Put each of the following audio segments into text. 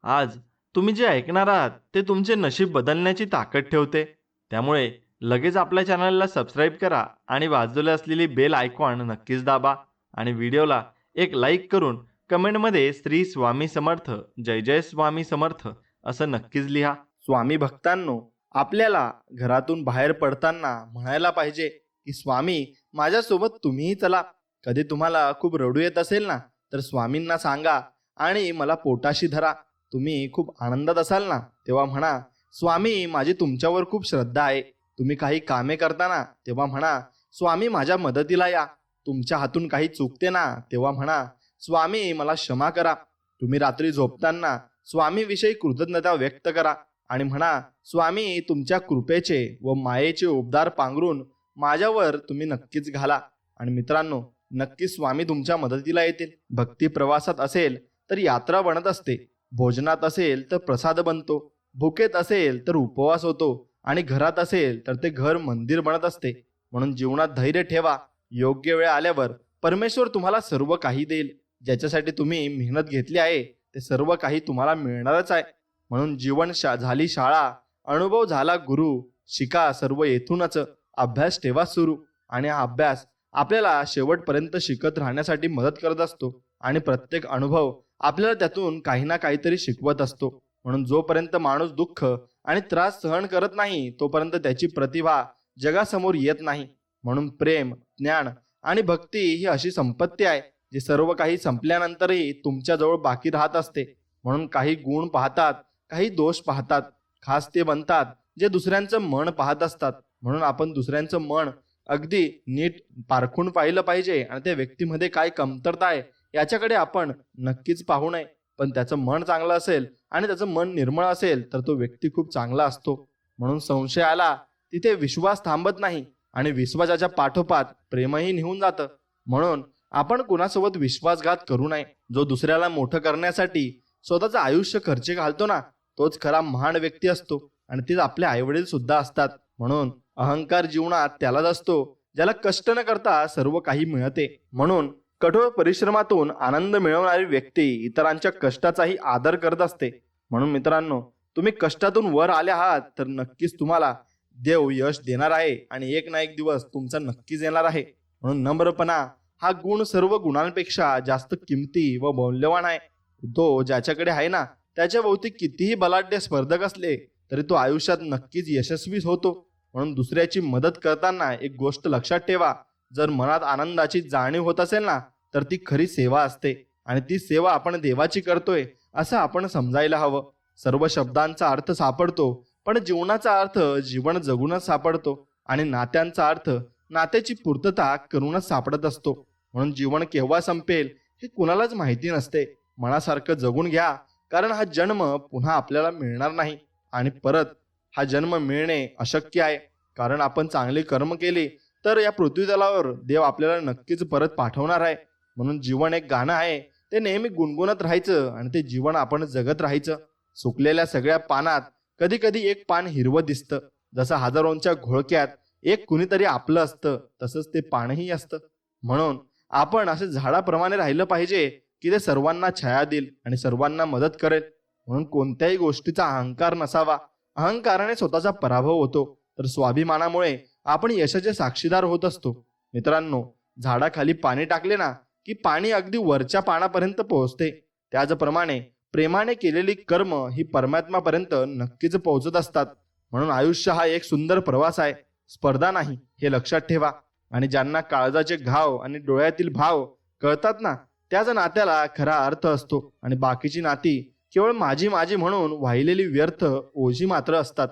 आज तुम्ही जे ऐकणार आहात ते तुमचे नशीब बदलण्याची ताकद ठेवते. त्यामुळे लगेच आपल्या चॅनलला सबस्क्राईब करा आणि बाजूला असलेली बेल आयकॉन नक्कीच दाबा आणि व्हिडिओला एक लाईक करून कमेंटमध्ये श्री स्वामी समर्थ, जय जय स्वामी समर्थ असं नक्कीच लिहा. स्वामी भक्तांनो, आपल्याला घरातून बाहेर पडताना म्हणायला पाहिजे की स्वामी माझ्यासोबत तुम्हीही चला. कधी तुम्हाला खूप रडू येत असेल ना, तर स्वामींना सांगा आणि मला पोटाशी धरा. तुम्ही खूप आनंदात असाल ना, तेव्हा म्हणा स्वामी माझी तुमच्यावर खूप श्रद्धा आहे. तुम्ही काही कामे करताना तेव्हा म्हणा स्वामी माझ्या मदतीला या. तुमच्या हातून काही चुकते ना, तेव्हा म्हणा स्वामी मला क्षमा करा. तुम्ही रात्री झोपताना स्वामीविषयी कृतज्ञता व्यक्त करा आणि म्हणा स्वामी तुमच्या कृपेचे व मायेचे उपदार पांघरून माझ्यावर तुम्ही नक्कीच घाला. आणि मित्रांनो, नक्कीच स्वामी तुमच्या मदतीला येतील. भक्ती प्रवासात असेल तर यात्रा बनत असते, भोजनात असेल तर प्रसाद बनतो, भुकेत असेल तर उपवास होतो आणि घरात असेल तर ते घर मंदिर बनत असते. म्हणून जीवनात धैर्य ठेवा. योग्य वेळ आल्यावर परमेश्वर तुम्हाला सर्व काही देईल. ज्याच्यासाठी तुम्ही मेहनत घेतली आहे ते सर्व काही तुम्हाला मिळणारच आहे. म्हणून जीवन झाली शाळा, अनुभव झाला गुरु. शिका सर्व येथूनच, अभ्यास ठेवा सुरू. आणि हा अभ्यास आपल्याला शेवटपर्यंत शिकत राहण्यासाठी मदत करत असतो आणि प्रत्येक अनुभव आपल्याला त्यातून काही ना काहीतरी शिकवत असतो. म्हणून जोपर्यंत माणूस दुःख आणि त्रास सहन करत नाही तोपर्यंत त्याची प्रतिभा जगासमोर येत नाही. म्हणून प्रेम, ज्ञान आणि भक्ती ही अशी संपत्ती आहे जी सर्व काही संपल्यानंतरही तुमच्याजवळ बाकी राहत असते. म्हणून काही गुण पाहतात, काही दोष पाहतात. खास ते बनतात जे दुसऱ्यांचं मन पाहत असतात. म्हणून आपण दुसऱ्यांचं मन अगदी नीट पारखून पाहिलं पाहिजे आणि त्या व्यक्तीमध्ये काय कमतरता आहे याच्याकडे आपण नक्कीच पाहू नये. पण त्याचं मन चांगलं असेल आणि त्याचं मन निर्मळ असेल तर तो व्यक्ती खूप चांगला असतो. म्हणून संशय आला तिथे विश्वास थांबत नाही आणि विश्वासाच्या पाठोपाठ प्रेमही निघून जातं. म्हणून आपण कुणासोबत विश्वासघात करू नये. जो दुसऱ्याला मोठं करण्यासाठी स्वतःचं आयुष्य खर्ची घालतो ना, तोच खरा महान व्यक्ती असतो आणि तेच आपले आईवडील सुद्धा असतात. म्हणून अहंकार जीवनात त्यालाच असतो ज्याला कष्ट न करता सर्व काही मिळते. म्हणून कठोर परिश्रमातून आनंद मिळवणारी व्यक्ती इतरांच्या कष्टाचाही आदर करत असते. म्हणून मित्रांनो, तुम्ही कष्टातून वर आले आहात तर नक्कीच तुम्हाला देव यश देणार आहे आणि एक ना एक दिवस तुमचा नक्कीच येणार आहे. म्हणून नम्रपणा हा गुण सर्व गुणांपेक्षा जास्त किमती व मौल्यवान आहे. तो ज्याच्याकडे आहे ना, त्याच्या भोवती कितीही बलाढ्य स्पर्धक असले तरी तो आयुष्यात नक्कीच यशस्वी होतो. म्हणून दुसऱ्याची मदत करताना एक गोष्ट लक्षात ठेवा, जर मनात आनंदाची जाणीव होत असेल ना तर ती खरी सेवा असते आणि ती सेवा आपण देवाची करतोय असं आपण समजायला हवं. सर्व शब्दांचा अर्थ सापडतो पण जीवनाचा अर्थ जीवन जगूनच सापडतो आणि नात्यांचा अर्थ नात्याची पूर्तता करूनच सापडत असतो. म्हणून जीवन केव्हा संपेल हे कुणालाच माहिती नसते. मनासारखं जगून घ्या, कारण हा जन्म पुन्हा आपल्याला मिळणार नाही आणि परत हा जन्म मिळणे अशक्य आहे. कारण आपण चांगली कर्म केली तर या पृथ्वीतलावर देव आपल्याला नक्कीच परत पाठवणार आहे. म्हणून जीवन एक गाणं आहे, ते नेहमी गुणगुणत राहायचं आणि ते जीवन आपण जगत राहायचं. सुकलेल्या सगळ्या पानात कधी कधी एक पान हिरवं दिसतं. जसं हजारोंच्या घोळक्यात एक कुणीतरी आपलं असतं तसंच ते पानही असतं. म्हणून आपण असे झाडाप्रमाणे राहिलं पाहिजे की ते सर्वांना छाया देईल आणि सर्वांना मदत करेल. म्हणून कोणत्याही गोष्टीचा अहंकार नसावा. अहंकाराने स्वतःचा पराभव होतो तर स्वाभिमानामुळे आपण यशाचे साक्षीदार होत असतो. मित्रांनो, झाडाखाली पाणी टाकले ना की पाणी अगदी वरच्या पानापर्यंत पोहोचते. त्याचप्रमाणे प्रेमाने केलेली कर्म ही परमात्मापर्यंत नक्कीच पोहोचत असतात. म्हणून आयुष्य हा एक सुंदर प्रवास आहे, स्पर्धा नाही, हे लक्षात ठेवा. आणि ज्यांना काळजाचे घाव आणि डोळ्यातील भाव कळतात ना, त्याच नात्याला खरा अर्थ असतो आणि बाकीची नाती केवळ माझी माझी म्हणून वाहिलेली व्यर्थ ओझी मात्र असतात.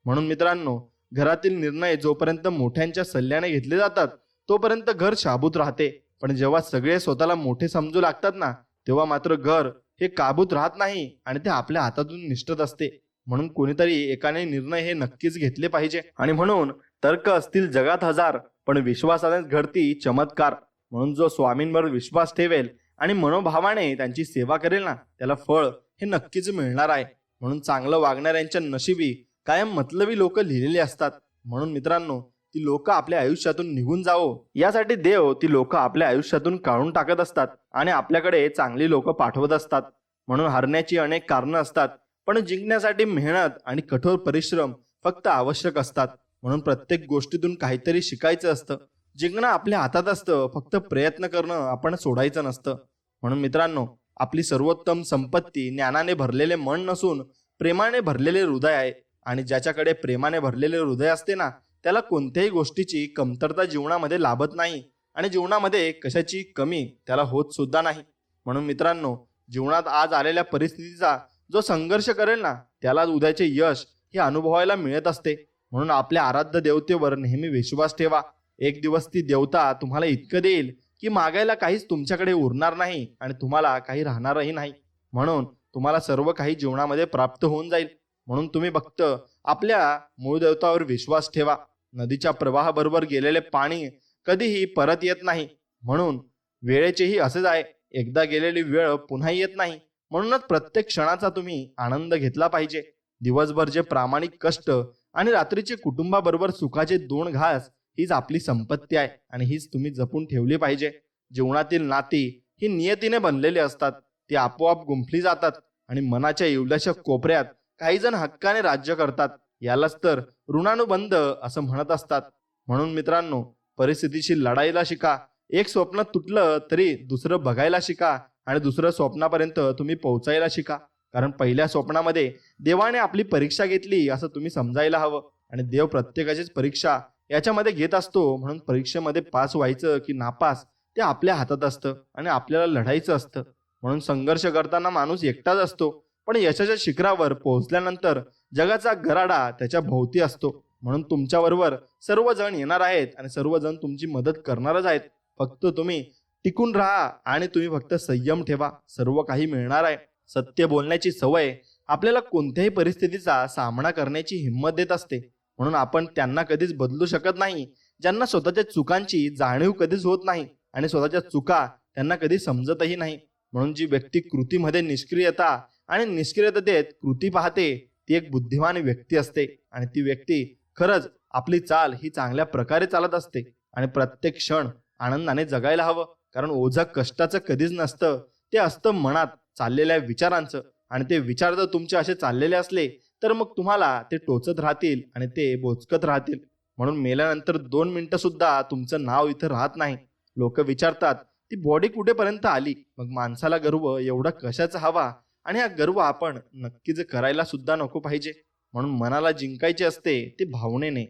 म्हणून मित्रांनो, घरातील निर्णय जोपर्यंत मोठ्यांच्या सल्ल्याने घेतले जातात तोपर्यंत घर शाबूत राहते. पण जेव्हा सगळे स्वतःला मोठे समजू लागतात ना, तेव्हा मात्र घर हे काबूत राहत नाही आणि ते आपल्या हातातून निष्ठत असते. म्हणून कोणीतरी एकाने निर्णय हे नक्कीच घेतले पाहिजे. आणि म्हणून तर्क असतील जगात हजार, पण विश्वासानेच घडती चमत्कार. म्हणून जो स्वामींवर विश्वास ठेवेल आणि मनोभावाने त्यांची सेवा करेल ना, त्याला फळ हे नक्कीच मिळणार आहे. म्हणून चांगलं वागणाऱ्यांच्या नशिबी कायम मतलबी लोक लिहिलेली असतात. म्हणून मित्रांनो, ती लोक आपल्या आयुष्यातून निघून जावो यासाठी देव ती लोक आपल्या आयुष्यातून काढून टाकत असतात आणि आपल्याकडे चांगली लोक पाठवत असतात. म्हणून हरण्याची अनेक कारणं असतात, पण जिंकण्यासाठी मेहनत आणि कठोर परिश्रम फक्त आवश्यक असतात. म्हणून प्रत्येक गोष्टीतून काहीतरी शिकायचं असतं. जिंकणं आपल्या हातात असतं, फक्त प्रयत्न करणं आपण सोडायचं नसतं. म्हणून मित्रांनो, आपली सर्वोत्तम संपत्ती ज्ञानाने भरलेले मन नसून प्रेमाने भरलेले हृदय आहे. आणि ज्याच्याकडे प्रेमाने भरलेले हृदय असते ना, त्याला कोणत्याही गोष्टीची कमतरता जीवनामध्ये लाभत नाही आणि जीवनामध्ये कशाची कमी त्याला होत सुद्धा नाही. म्हणून मित्रांनो, जीवनात आज आलेल्या परिस्थितीचा जो संघर्ष करेल ना, त्याला उद्याचे यश हे अनुभवायला मिळत असते. म्हणून आपल्या आराध्य देवतेवर नेहमी विश्वास ठेवा. एक दिवस ती देवता तुम्हाला इतकं देईल की मागायला काहीच तुमच्याकडे उरणार नाही आणि तुम्हाला काही राहणारही नाही. म्हणून तुम्हाला सर्व काही जीवनामध्ये प्राप्त होऊन जाईल. म्हणून तुम्ही फक्त आपल्या मूळ देवतावर विश्वास ठेवा. नदीच्या प्रवाहाबरोबर गेलेले पाणी कधीही परत येत नाही. म्हणून वेळेचेही असेच आहे, एकदा गेलेली वेळ पुन्हा येत नाही. म्हणूनच प्रत्येक क्षणाचा तुम्ही आनंद घेतला पाहिजे. दिवसभर जे प्रामाणिक कष्ट आणि रात्रीचे कुटुंबाबरोबर सुखाचे 2 घास हीच आपली संपत्ती आहे आणि हीच तुम्ही जपून ठेवली पाहिजे. जीवनातील नाती ही नियतीने बनलेली असतात. ती आपोआप गुंफली जातात आणि मनाच्या एवढ्याशा कोपऱ्यात काही जण हक्काने राज्य करतात. यालाच तर ऋणानुबंध असं म्हणत असतात. म्हणून मित्रांनो, परिस्थितीशी लढायला शिका. एक स्वप्न तुटलं तरी दुसरं बघायला शिका आणि दुसरं स्वप्नापर्यंत तुम्ही पोहोचायला शिका. कारण पहिल्या स्वप्नामध्ये देवाने आपली परीक्षा घेतली असं तुम्ही समजायला हवं. आणि देव प्रत्येकाचीच परीक्षा याच्यामध्ये घेत असतो. म्हणून परीक्षेमध्ये पास व्हायचं की नापास ते आपल्या हातात असतं आणि आपल्याला लढायचं असतं. म्हणून संघर्ष करताना माणूस एकटाच असतो, पण यशाच्या शिखरावर पोहोचल्यानंतर जगाचा गराडा त्याच्या भोवती असतो. म्हणून तुमच्याबरोबर सर्वजण येणार आहेत आणि सर्वजण तुमची मदत करणारच आहेत. फक्त तुम्ही टिकून राहा आणि तुम्ही फक्त संयम ठेवा. सर्व काही मिळणार आहे. सत्य बोलण्याची सवय आपल्याला कोणत्याही परिस्थितीचा सामना करण्याची हिंमत देत असते. म्हणून आपण त्यांना कधीच बदलू शकत नाही ज्यांना स्वतःच्या चुकांची जाणीव कधीच होत नाही आणि स्वतःच्या चुका त्यांना कधी समजतही नाही. म्हणून जी व्यक्ती कृतीमध्ये निष्क्रियता आणि निष्क्रियतेत कृती पाहते ती एक बुद्धिमान व्यक्ती असते. आणि ती व्यक्ती खरंच आपली चाल ही चांगल्या प्रकारे चालत असते. आणि प्रत्येक क्षण आनंदाने जगायला हवं. कारण ओझं कष्टाचं कधीच नसतं, ते असतं मनात चाललेल्या विचारांचं. आणि ते विचार जर तुमचे असे चाललेले असले तर मग तुम्हाला ते टोचत राहतील आणि ते बोचकत राहतील. म्हणून मेल्यानंतर 2 मिनिटं सुद्धा तुमचं नाव इथं राहत नाही. लोक विचारतात ती बॉडी कुठेपर्यंत आली. मग माणसाला गर्व एवढा कशाचा हवा? आणि हा गर्व आपण नक्कीच करायला सुद्धा नको पाहिजे. म्हणून मनाला जिंकायचे असते ते भावनेने,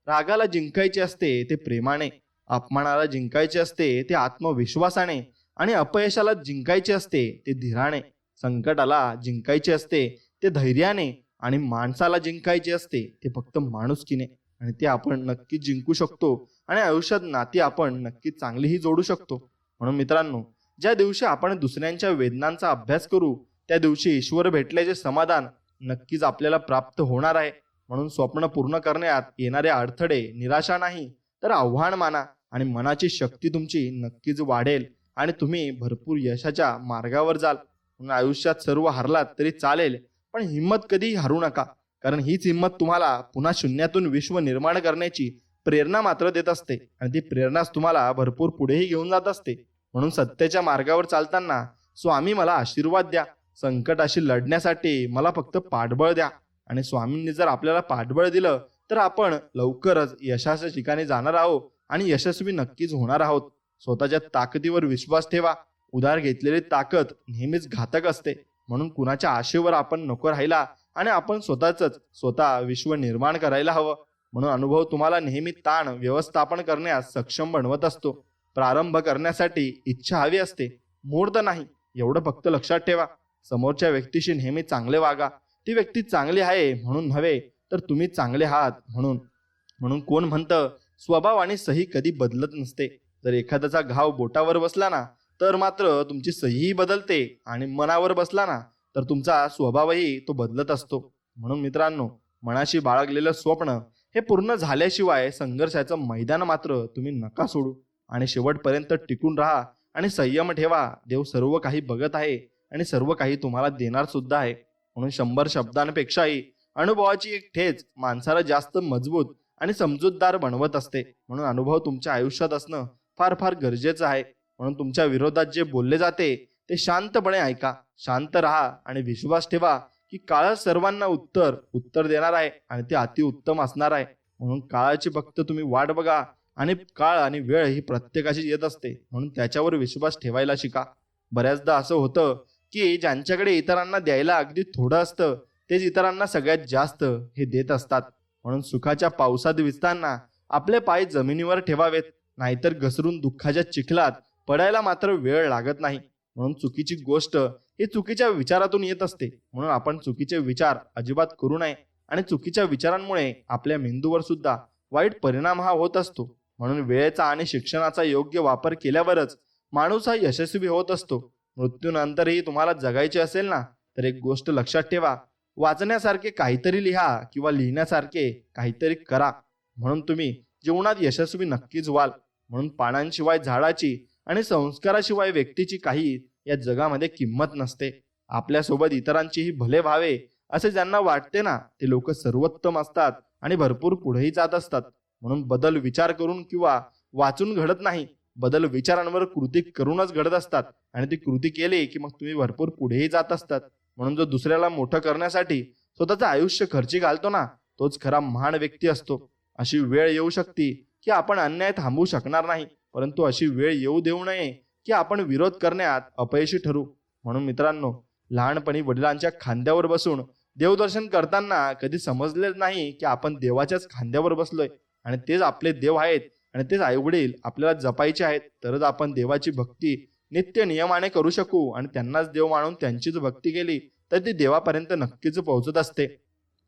रागाला जिंकायचे असते ते प्रेमाने, अपमानाला जिंकायचे असते ते आत्मविश्वासाने आणि अपयशाला जिंकायचे असते ते धीराने, संकटाला जिंकायचे असते ते धैर्याने आणि माणसाला जिंकायचे असते ते फक्त माणुसकीने. आणि ते आपण नक्कीच जिंकू शकतो आणि आयुष्यात नाती आपण नक्कीच चांगलीही जोडू शकतो. म्हणून मित्रांनो, ज्या दिवशी आपण दुसऱ्यांच्या वेदनांचा अभ्यास करू त्या दिवशी ईश्वर भेटल्याचे समाधान नक्कीच आपल्याला प्राप्त होणार आहे. म्हणून स्वप्न पूर्ण करण्यात येणारे अडथळे निराशा नाही तर आव्हान माना आणि मनाची शक्ती तुमची नक्कीच वाढेल आणि तुम्ही भरपूर यशाच्या मार्गावर जाल. म्हणून आयुष्यात सर्व हरलात तरी चालेल, पण हिंमत कधीही हरू नका. कारण हीच हिंमत तुम्हाला पुन्हा शून्यातून विश्व निर्माण करण्याची प्रेरणा मात्र देत असते आणि ती प्रेरणाच तुम्हाला भरपूर पुढेही घेऊन जात असते. म्हणून सत्याच्या मार्गावर चालताना स्वामी मला आशीर्वाद द्या, संकटाशी लढण्यासाठी मला फक्त पाठबळ द्या. आणि स्वामींनी जर आपल्याला पाठबळ दिलं तर आपण लवकरच यशाच्या ठिकाणी जाणार आहोत आणि यशस्वी नक्कीच होणार आहोत. स्वतःच्या ताकदीवर विश्वास ठेवा. उधार घेतलेली ताकद नेहमीच घातक असते. म्हणून कुणाच्या आशेवर आपण नको राहिला आणि आपण स्वतः विश्व निर्माण करायला हवं. म्हणून अनुभव तुम्हाला नेहमी ताण व्यवस्थापन करण्यास सक्षम बनवत असतो. प्रारंभ करण्यासाठी इच्छा हवी असते, मूर्त नाही. एवढं फक्त लक्षात ठेवा. समोरच्या व्यक्तीशी नेहमी चांगले वागा. ती व्यक्ती चांगली आहे म्हणून नव्हे तर तुम्ही चांगले आहात म्हणून कोण म्हणतं स्वभाव आणि सही कधी बदलत नसते. जर एखाद्याचा घाव बोटावर बसला ना तर मात्र तुमची सहीही बदलते आणि मनावर बसला ना तर तुमचा स्वभावही तो बदलत असतो. म्हणून मित्रांनो, मनाशी बाळगलेलं स्वप्न हे पूर्ण झाल्याशिवाय संघर्षाचं मैदान मात्र तुम्ही नका सोडू. आणि शेवटपर्यंत टिकून राहा आणि संयम ठेवा. देव सर्व काही बघत आहे आणि सर्व काही तुम्हाला देणार सुद्धा आहे. म्हणून 100 शब्दांपेक्षाही अनुभवाची एक ठेच माणसाला जास्त मजबूत आणि समजूतदार बनवत असते. म्हणून अनुभव तुमच्या आयुष्यात असणं फार फार गरजेचं आहे. म्हणून तुमच्या विरोधात जे बोलले जाते ते शांतपणे ऐका, शांत राहा आणि विश्वास ठेवा की काळ सर्वांना उत्तर देणार आहे आणि ते अतिउत्तम असणार आहे. म्हणून काळाची फक्त तुम्ही वाट बघा आणि काळ आणि वेळ ही प्रत्येकाची येत असते, म्हणून त्याच्यावर विश्वास ठेवायला शिका. बऱ्याचदा असं होतं की ज्यांच्याकडे इतरांना द्यायला अगदी थोडं असतं तेच इतरांना सगळ्यात जास्त हे देत असतात. म्हणून सुखाच्या पावसात भिजताना आपले पाय जमिनीवर ठेवावेत, नाहीतर घसरून दुःखाच्या चिखलात पडायला मात्र वेळ लागत नाही. म्हणून चुकीची गोष्ट ही चुकीच्या विचारातून येत असते, म्हणून आपण चुकीचे विचार अजिबात करू नये आणि चुकीच्या विचारांमुळे आपल्या मेंदूवर सुद्धा वाईट परिणाम हा होत असतो. म्हणून वेळेचा आणि शिक्षणाचा योग्य वापर केल्यावरच माणूस हा यशस्वी होत असतो. मृत्यूनंतरही तुम्हाला जगायचे असेल ना, तर एक गोष्ट लक्षात ठेवा, वाचण्यासारखे काहीतरी लिहा किंवा लिहिण्यासारखे काहीतरी करा, म्हणून तुम्ही जीवनात यशस्वी नक्कीच व्हाल. म्हणून पानांशिवाय झाडाची आणि संस्काराशिवाय व्यक्तीची काही या जगामध्ये किंमत नसते. आपल्यासोबत इतरांचीही भले व्हावे असे ज्यांना वाटते ना, ते लोक सर्वोत्तम असतात आणि भरपूर पुढेही जात असतात. म्हणून बदल विचार करून किंवा वाचून घडत नाही, बदल विचारांवर कृती करूनच घडत असतात आणि ती कृती केली की मग तुम्ही भरपूर पुढेही जात असतात. म्हणून जो दुसऱ्याला मोठं करण्यासाठी स्वतःचं आयुष्य खर्ची घालतो ना, तोच खरा महान व्यक्ती असतो. अशी वेळ येऊ शकते की आपण अन्याय थांबवू शकणार नाही, परंतु अशी वेळ येऊ देऊ नये की आपण विरोध करण्यात अपयशी ठरू. म्हणून मित्रांनो, लहानपणी वडिलांच्या खांद्यावर बसून देवदर्शन करताना कधी समजलेच नाही की आपण देवाच्याच खांद्यावर बसलोय आणि तेच आपले देव आहेत आणि तेच आईवडील आपल्याला जपायचे आहेत. तरच आपण देवाची भक्ती नित्य नियमाने करू शकू आणि त्यांनाच देव मानून त्यांचीच भक्ती केली तर ती देवापर्यंत नक्कीच पोहोचत असते.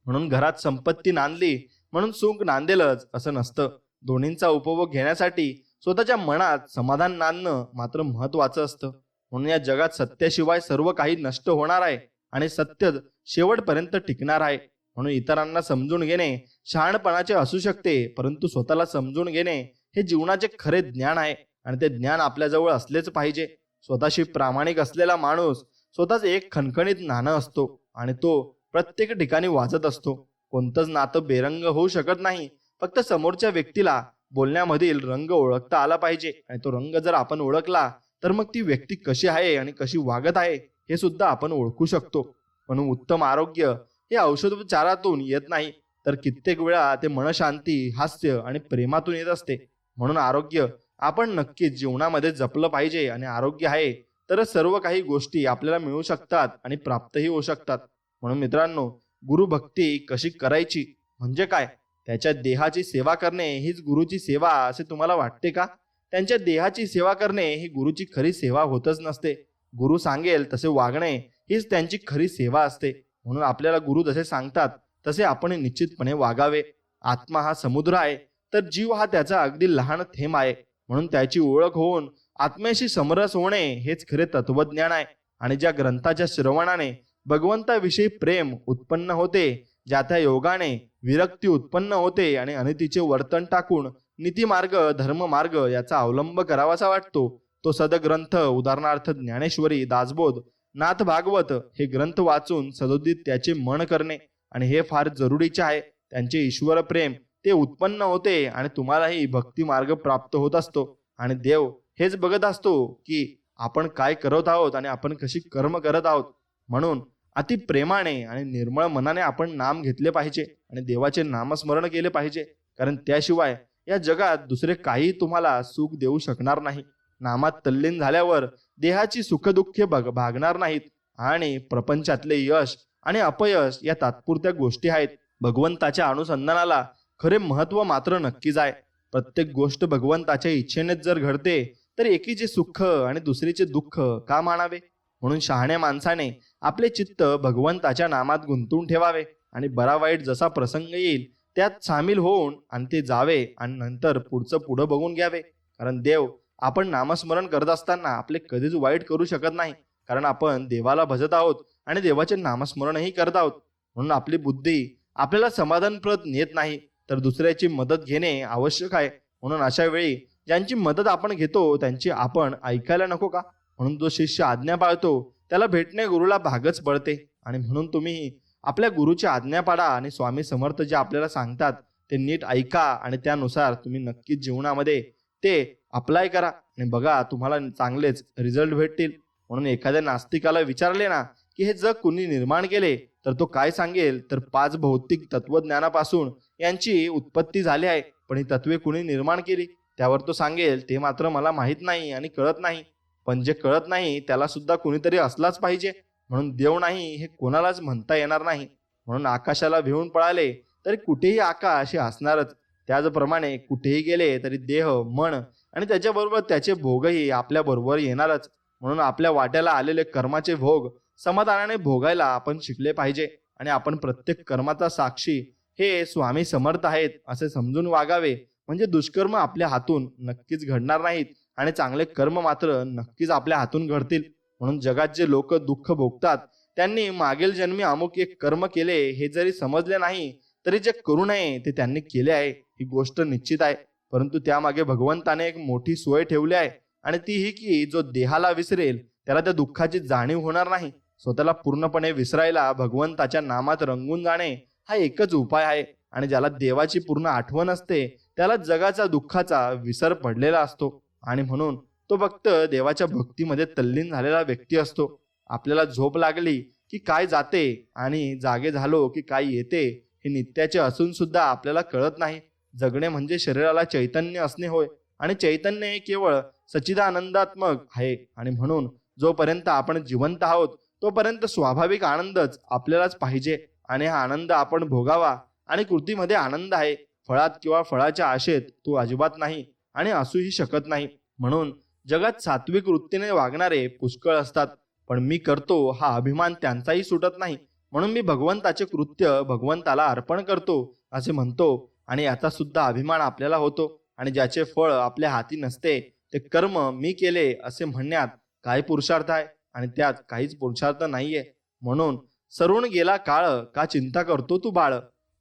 म्हणून घरात संपत्ती नांदली म्हणून सुख नांदेलच असं नसतं. दोन्हींचा उपभोग घेण्यासाठी स्वतःच्या मनात समाधान नांदणं मात्र महत्वाचं असतं. म्हणून या जगात सत्याशिवाय सर्व काही नष्ट होणार आहे आणि सत्य शेवटपर्यंत टिकणार आहे. म्हणून इतरांना समजून घेणे शहाणपणाचे असू शकते, परंतु स्वतःला समजून घेणे हे जीवनाचे खरे ज्ञान आहे आणि ते ज्ञान आपल्याजवळ असलेच पाहिजे. स्वतःशी प्रामाणिक असलेला माणूस स्वतःच एक खणखणीत नाणं असतो आणि तो प्रत्येक ठिकाणी वाजत असतो. कोणतंच नातं बेरंग होऊ शकत नाही, फक्त समोरच्या व्यक्तीला बोलण्यामधील रंग ओळखता आला पाहिजे आणि तो रंग जर आपण ओळखला तर मग ती व्यक्ती कशी आहे आणि कशी वागत आहे हे सुद्धा आपण ओळखू शकतो. म्हणून उत्तम आरोग्य हे औषधोपचारातून येत नाही, तर कित्येक वेळा ते मनशांती, हास्य आणि प्रेमातून येत असते. म्हणून आरोग्य आपण नक्कीच जीवनामध्ये जपलं पाहिजे आणि आरोग्य आहे तरच सर्व काही गोष्टी आपल्याला मिळू शकतात आणि प्राप्तही होऊ शकतात. म्हणून मित्रांनो, गुरुभक्ती कशी करायची म्हणजे काय? त्याच्या देहाची सेवा करणे हीच गुरुची सेवा असे तुम्हाला वाटते का? त्यांच्या देहाची सेवा करणे ही गुरुची खरी सेवा होतच नसते. गुरु सांगेल तसे वागणे हीच त्यांची खरी सेवा असते. म्हणून आपल्याला गुरु जसे सांगतात तसे आपण निश्चितपणे वागावे. आत्मा हा समुद्र आहे तर जीव हा त्याचा अगदी लहान थेंब आहे. म्हणून त्याची ओळख होऊन आत्म्याशी समरस होणे हेच खरे तत्वज्ञान आहे. आणि ज्या ग्रंथाच्या श्रवणाने भगवंताविषयी प्रेम उत्पन्न होते, ज्या त्या योगाने विरक्ती उत्पन्न होते आणि अनितीचे वर्तन टाकून नीतिमार्ग धर्ममार्ग याचा अवलंब करावासा वाटतो, तो सदग्रंथ उदाहरणार्थ ज्ञानेश्वरी, दासबोध, नाथ भागवत हे ग्रंथ वाचून सदोदित त्याचे मन करणे आणि हे फार जरुरीचे आहे. त्यांचे ईश्वर प्रेम ते उत्पन्न होते आणि तुम्हालाही भक्ती मार्ग प्राप्त होत असतो आणि देव हेच बघत असतो की आपण काय करत आहोत आणि आपण कशी कर्म करत आहोत. म्हणून अति प्रेमाने आणि निर्मळ मनाने आपण नाम घेतले पाहिजे आणि देवाचे नामस्मरण केले पाहिजे, कारण त्याशिवाय या जगात दुसरे काही तुम्हाला सुख देऊ शकणार नाही. नामात तल्लीन झाल्यावर देहाची सुखदुःखे भागणार नाहीत आणि प्रपंचातले यश आणि अपयश या तात्पुरत्या गोष्टी आहेत. भगवंताच्या अनुसंधानाला खरे महत्व मात्र नक्कीच आहे. प्रत्येक गोष्ट भगवंताच्या इच्छेनेच जर घडते तर एकीचे सुख आणि दुसरीचे दुःख का मानावे? म्हणून शहाण्या माणसाने आपले चित्त भगवंताच्या नामात गुंतवून ठेवावे आणि बरा वाईट जसा प्रसंग येईल त्यात सामील होऊन आणि ते जावे आणि नंतर पुढचं पुढं बघून घ्यावे. कारण देव आपण नामस्मरण करत असताना आपले कधीच वाईट करू शकत नाही, कारण आपण देवाला भजत आहोत आणि देवाचे नामस्मरणही करत आहोत. म्हणून आपली बुद्धी आपल्याला समाधानप्रद नेत नाही तर दुसऱ्याची मदत घेणे आवश्यक आहे. म्हणून अशा वेळी ज्यांची मदत आपण घेतो त्यांची आपण ऐकायला नको का? म्हणून जो शिष्य आज्ञा पाळतो त्याला भेटणे गुरुला भागच पडते. आणि म्हणून तुम्ही आपल्या गुरुची आज्ञा पाळा आणि स्वामी समर्थ जे आपल्याला सांगतात ते नीट ऐका आणि त्यानुसार तुम्ही नक्कीच जीवनामध्ये ते अप्लाय करा आणि बघा तुम्हाला चांगलेच रिझल्ट भेटतील. म्हणून एखाद्या नास्तिकाला विचारले ना की हे जग कुणी निर्माण केले, तर तो काय सांगेल, तर 5 भौतिक तत्वज्ञानापासून यांची उत्पत्ती झाली आहे, पण ही तत्वे कुणी निर्माण केली, त्यावर तो सांगेल ते मात्र मला माहीत नाही आणि कळत नाही. पण जे कळत नाही त्याला सुद्धा कुणीतरी असलाच पाहिजे, म्हणून देव नाही हे कोणालाच म्हणता येणार नाही. म्हणून आकाशाला भिवून पळाले तरी कुठेही आकाश हे असणारच. त्याचप्रमाणे कुठेही गेले तरी देह, मन आणि त्याच्याबरोबर त्याचे भोगही आपल्या बरोबर येणारच. म्हणून आपल्या वाट्याला आलेले कर्माचे भोग समाधानाने भोगायला आपण शिकले पाहिजे आणि आपण प्रत्येक कर्माचा साक्षी हे स्वामी समर्थ आहेत असे समजून वागावे. म्हणजे दुष्कर्म आपल्या हातून नक्कीच घडणार नाहीत आणि चांगले कर्म मात्र नक्कीच आपल्या हातून घडतील. म्हणून जगात जे लोक दुःख भोगतात त्यांनी मागील जन्मी अमुक एक कर्म केले हे जरी समजले नाही तरी जे करू नये ते त्यांनी केले आहे ही गोष्ट निश्चित आहे. परंतु त्यामागे भगवंताने एक मोठी सोय ठेवली आहे आणि ती ही की जो देहाला विसरेल त्याला त्या दुःखाची जाणीव होणार नाही. स्वतःला पूर्णपणे विसरायला भगवंताच्या नामात रंगून जाणे हा एकच उपाय आहे. आणि ज्याला देवाची पूर्ण आठवण असते त्याला जगाचा दुःखाचा विसर पडलेला असतो आणि म्हणून तो फक्त देवाच्या भक्तीमध्ये तल्लीन झालेला व्यक्ती असतो. आपल्याला झोप लागली की काय जाते आणि जागे झालो की काय येते हे नित्याचे असून सुद्धा आपल्याला कळत नाही. जगणे म्हणजे शरीराला चैतन्य असणे होय आणि चैतन्य हे केवळ सच्चिदानंदात्मक आहे. आणि म्हणून जोपर्यंत आपण जिवंत आहोत तोपर्यंत स्वाभाविक आनंदच आपल्यालाच पाहिजे आणि हा आनंद आपण भोगावा. आणि कृतीमध्ये आनंद आहे, फळात किंवा फळाच्या आशेत तो अजिबात नाही आणि असूही शकत नाही. म्हणून जगात सात्विक वृत्तीने वागणारे पुष्कळ असतात, पण मी करतो हा अभिमान त्यांचाही सुटत नाही. म्हणून मी भगवंताचे कृत्य भगवंताला अर्पण करतो असे म्हणतो आणि याचा सुद्धा अभिमान आपल्याला होतो. आणि ज्याचे फळ आपल्या हाती नसते ते कर्म मी केले असे म्हणण्यात काय पुरुषार्थ आहे आणि त्यात काहीच पुरुषार्थ नाहीये. म्हणून सरून गेला काळ का चिंता करतो तू बाळ,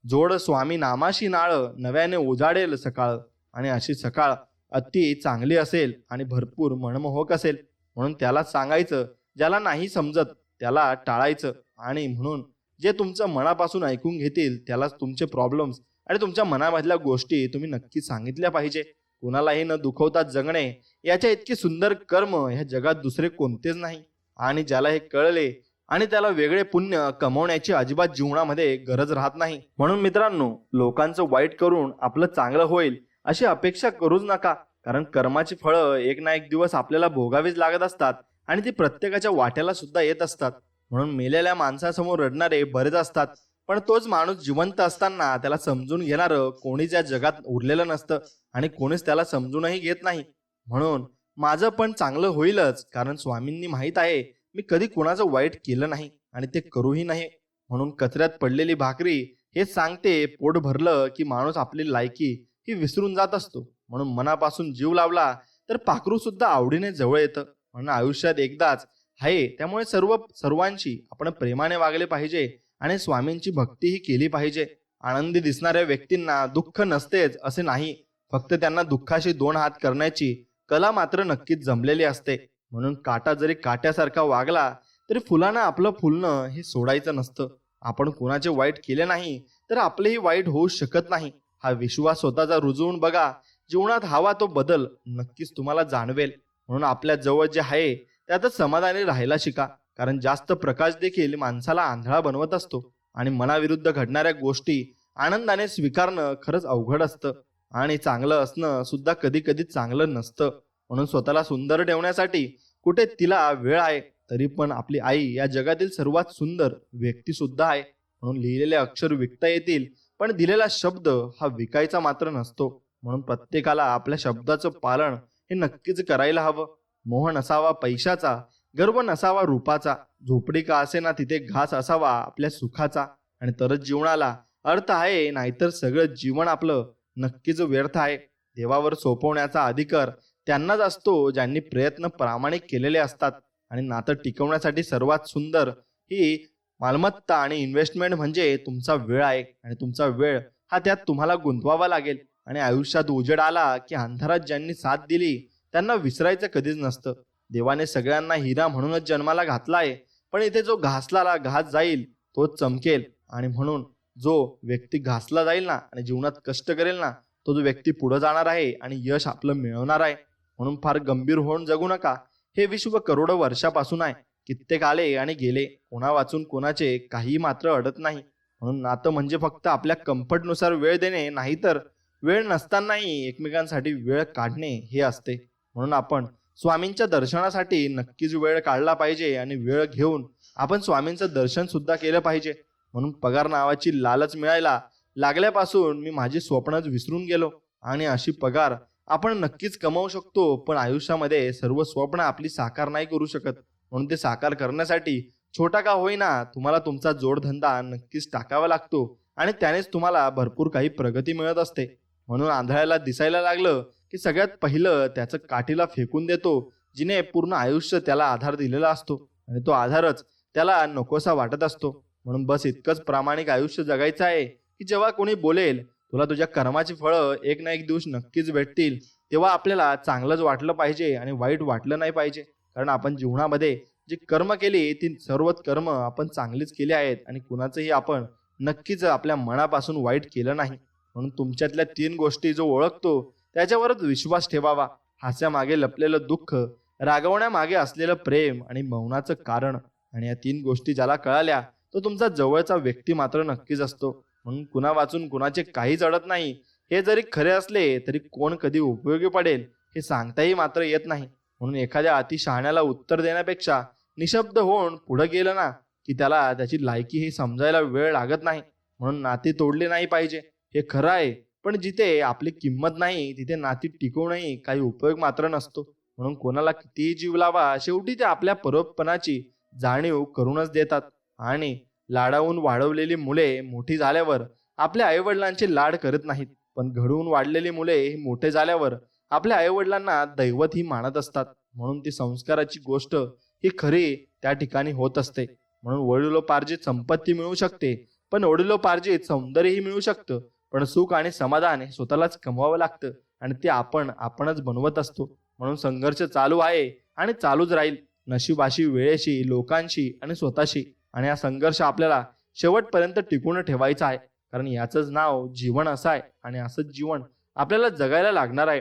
जोड स्वामी नामाशी नाळ नव्याने उजाडेल सकाळ. आणि अशी सकाळ अति चांगली असेल आणि भरपूर मनमोहक असेल. म्हणून त्याला सांगायचं, ज्याला नाही समजत त्याला टाळायचं. आणि म्हणून जे तुमचं मनापासून ऐकून घेतील त्यालाच तुमचे प्रॉब्लेम्स आणि तुमच्या मनामधल्या गोष्टी तुम्ही नक्की सांगितल्या पाहिजे. कुणालाही न दुखवता जगणे याच्या इतके सुंदर कर्म ह्या जगात दुसरे कोणतेच नाही. आणि ज्याला हे कळले आणि त्याला वेगळे पुण्य कमवण्याची अजिबात जीवनामध्ये गरज राहत नाही. म्हणून मित्रांनो, लोकांचं वाईट करून आपलं चांगलं होईल अशी अपेक्षा करूच नका, कारण कर्माची फळं एक ना एक दिवस आपल्याला भोगावीच लागत असतात आणि ती प्रत्येकाच्या वाट्याला सुद्धा येत असतात. म्हणून मेलेल्या माणसासमोर रडणारे बरेच असतात, पण तोच माणूस जिवंत असताना त्याला समजून घेणारं कोणीच या जगात उरलेलं नसतं आणि कोणीच त्याला समजूनही घेत नाही. म्हणून माझं पण चांगलं होईलच, कारण स्वामींनी माहीत आहे मी कधी कुणाचं वाईट केलं नाही आणि ते करूही नाही. म्हणून कचऱ्यात पडलेली भाकरी हे सांगते, पोट भरलं की माणूस आपली लायकी ही विसरून जात असतो. म्हणून मनापासून जीव लावला तर पाखरू सुद्धा आवडीने जवळ येतं. म्हणून आयुष्यात एकदाच आहे, त्यामुळे सर्वांशी आपण प्रेमाने वागले पाहिजे आणि स्वामींची भक्तीही केली पाहिजे. आनंदी दिसणाऱ्या व्यक्तींना दुःख नसतेच असे नाही, फक्त त्यांना दुःखाशी 2 हात करण्याची कला मात्र नक्कीच जमलेली असते. म्हणून काटा जरी काट्यासारखा वागला तरी फुलानं आपलं फुलणं हे सोडायचं नसतं. आपण कुणाचे वाईट केले नाही तर आपलेही वाईट होऊ शकत नाही. हा विश्वास स्वतःचा रुजवून बघा. जीवनात हवा तो बदल नक्कीच तुम्हाला जाणवेल. म्हणून आपल्या जवळ जे आहे त्यातच समाधानी राहायला शिका, कारण जास्त प्रकाश देखील माणसाला आंधळा बनवत असतो आणि मनाविरुद्ध घडणाऱ्या गोष्टी आनंदाने स्वीकारणं खरंच अवघड असतं आणि चांगलं असणं सुद्धा कधी कधी चांगलं नसतं. म्हणून स्वतःला सुंदर ठेवण्यासाठी कुठे तिला वेळ आहे, तरी पण आपली आई या जगातील सर्वात सुंदर व्यक्ती सुद्धा आहे. म्हणून लिहिलेले अक्षर विकता येतील, पण दिलेला शब्द हा विकायचा मात्र नसतो. म्हणून प्रत्येकाला आपल्या शब्दाचं पालन हे नक्कीच करायला हवं. मोह नसावा पैशाचा, गर्व नसावा रूपाचा, झोपडी का असेना तिथे घास असावा आपल्या सुखाचा. आणि तरच जीवनाला अर्थ आहे, नाहीतर सगळं जीवन आपलं नक्कीच व्यर्थ आहे. देवावर सोपवण्याचा अधिकार त्यांनाच असतो ज्यांनी प्रयत्न प्रामाणिक केलेले असतात. आणि नातं टिकवण्यासाठी सर्वात सुंदर ही मालमत्ता आणि इन्व्हेस्टमेंट म्हणजे तुमचा वेळ आहे. आणि तुमचा वेळ हा त्यात तुम्हाला गुंतवावा लागेल. आणि आयुष्यात उजेड आला की अंधारात ज्यांनी साथ दिली त्यांना विसरायचं कधीच नसतं. देवाने सगळ्यांना हिरा म्हणूनच जन्माला घातला आहे, पण इथे जो घासला घास जाईल तोच चमकेल. आणि म्हणून जो व्यक्ती घासला जाईल ना आणि जीवनात कष्ट करेल ना, तो जो व्यक्ती पुढे जाणार आहे आणि यश आपलं मिळवणार आहे. म्हणून फार गंभीर होऊन जगू नका. हे विश्व करोडो वर्षापासून आहे. कित्येक आले आणि गेले, कोणा वाचून कोणाचे काही मात्र अडत नाही. म्हणून नातं म्हणजे फक्त आपल्या कम्फर्टनुसार वेळ देणे नाही, तर वेळ नसतानाही एकमेकांसाठी वेळ काढणे हे असते. म्हणून आपण स्वामींच्या दर्शनासाठी नक्कीच वेळ काढला पाहिजे आणि वेळ घेऊन आपण स्वामींचं दर्शन सुद्धा केलं पाहिजे. म्हणून पगार नावाची लालच मिळायला लागल्यापासून मी माझी स्वप्नच विसरून गेलो. आणि अशी पगार आपण नक्कीच कमावू शकतो, पण आयुष्यामध्ये सर्व स्वप्न आपली साकार नाही करू शकत. म्हणून ते साकार करण्यासाठी छोटा का होईना तुम्हाला तुमचा जोडधंदा नक्कीच टाकावा लागतो आणि त्यानेच तुम्हाला भरपूर काही प्रगती मिळत असते. म्हणून आंधळ्याला दिसायला लागलं की सगळ्यात पहिलं त्याचं काठीला फेकून देतो, जिने पूर्ण आयुष्य त्याला आधार दिलेला असतो आणि तो आधारच त्याला नकोसा वाटत असतो. म्हणून बस इतकंच प्रामाणिक आयुष्य जगायचं आहे की जेव्हा कोणी बोलेल तुला तुझ्या कर्माची फळं एक ना एक दिवस नक्कीच भेटतील, तेव्हा आपल्याला चांगलंच वाटलं पाहिजे आणि वाईट वाटलं नाही पाहिजे. कारण आपण जीवनामध्ये जी कर्म केली ती सर्वच कर्म आपण चांगलीच केली आहेत आणि कुणाचंही आपण नक्कीच आपल्या मनापासून वाईट केलं नाही. म्हणून तुमच्यातल्या 3 गोष्टी जो ओळखतो त्याच्यावरच विश्वास ठेवावा. हास्यामागे लपलेलं दुःख, रागवण्यामागे असलेलं प्रेम आणि मौनाचं कारण. आणि या 3 गोष्टी ज्याला कळाल्या तो तुमचा जवळचा व्यक्ती मात्र नक्कीच असतो. म्हणून कुणा वाचून कुणाचे काहीच अडत नाही. हे जरी खरे असले तरी कोण कधी उपयोगी पडेल हे सांगताही मात्र येत नाही. म्हणून एखाद्या अतिशहाण्याला उत्तर देण्यापेक्षा निशब्द होऊन पुढे गेलं ना की त्याला त्याची लायकी हे समजायला वेळ लागत नाही. म्हणून नाती तोडली नाही पाहिजे हे खरं आहे, पण जिथे आपली किंमत नाही तिथे नाती टिकवूनही काही उपयोग मात्र नसतो. म्हणून कोणाला कितीही जीव लावा, शेवटी ते आपल्या परोपणाची जाणीव करूनच देतात. आणि लाडावून वाढवलेली मुले मोठी झाल्यावर आपल्या आईवडिलांचे लाड करत नाहीत, पण घडवून वाढलेली मुले ही मोठे झाल्यावर आपल्या आईवडिलांना दैवत ही मानत असतात. म्हणून ती संस्काराची गोष्ट ही खरी त्या ठिकाणी होत असते. म्हणून वडिलोपार्जित संपत्ती मिळू शकते, पण वडिलोपार्जित सौंदर्यही मिळू शकतं, पण सुख आणि समाधान हे स्वतःलाच कमवावं लागतं आणि ते आपणच बनवत असतो. म्हणून संघर्ष चालू आहे आणि चालूच राहील, नशिबाशी, वेळेशी, लोकांशी आणि स्वतःशी. आणि हा संघर्ष आपल्याला शेवटपर्यंत टिकून ठेवायचा आहे, कारण याचंच नाव जीवन असं आहे आणि असंच जीवन आपल्याला जगायला लागणार आहे.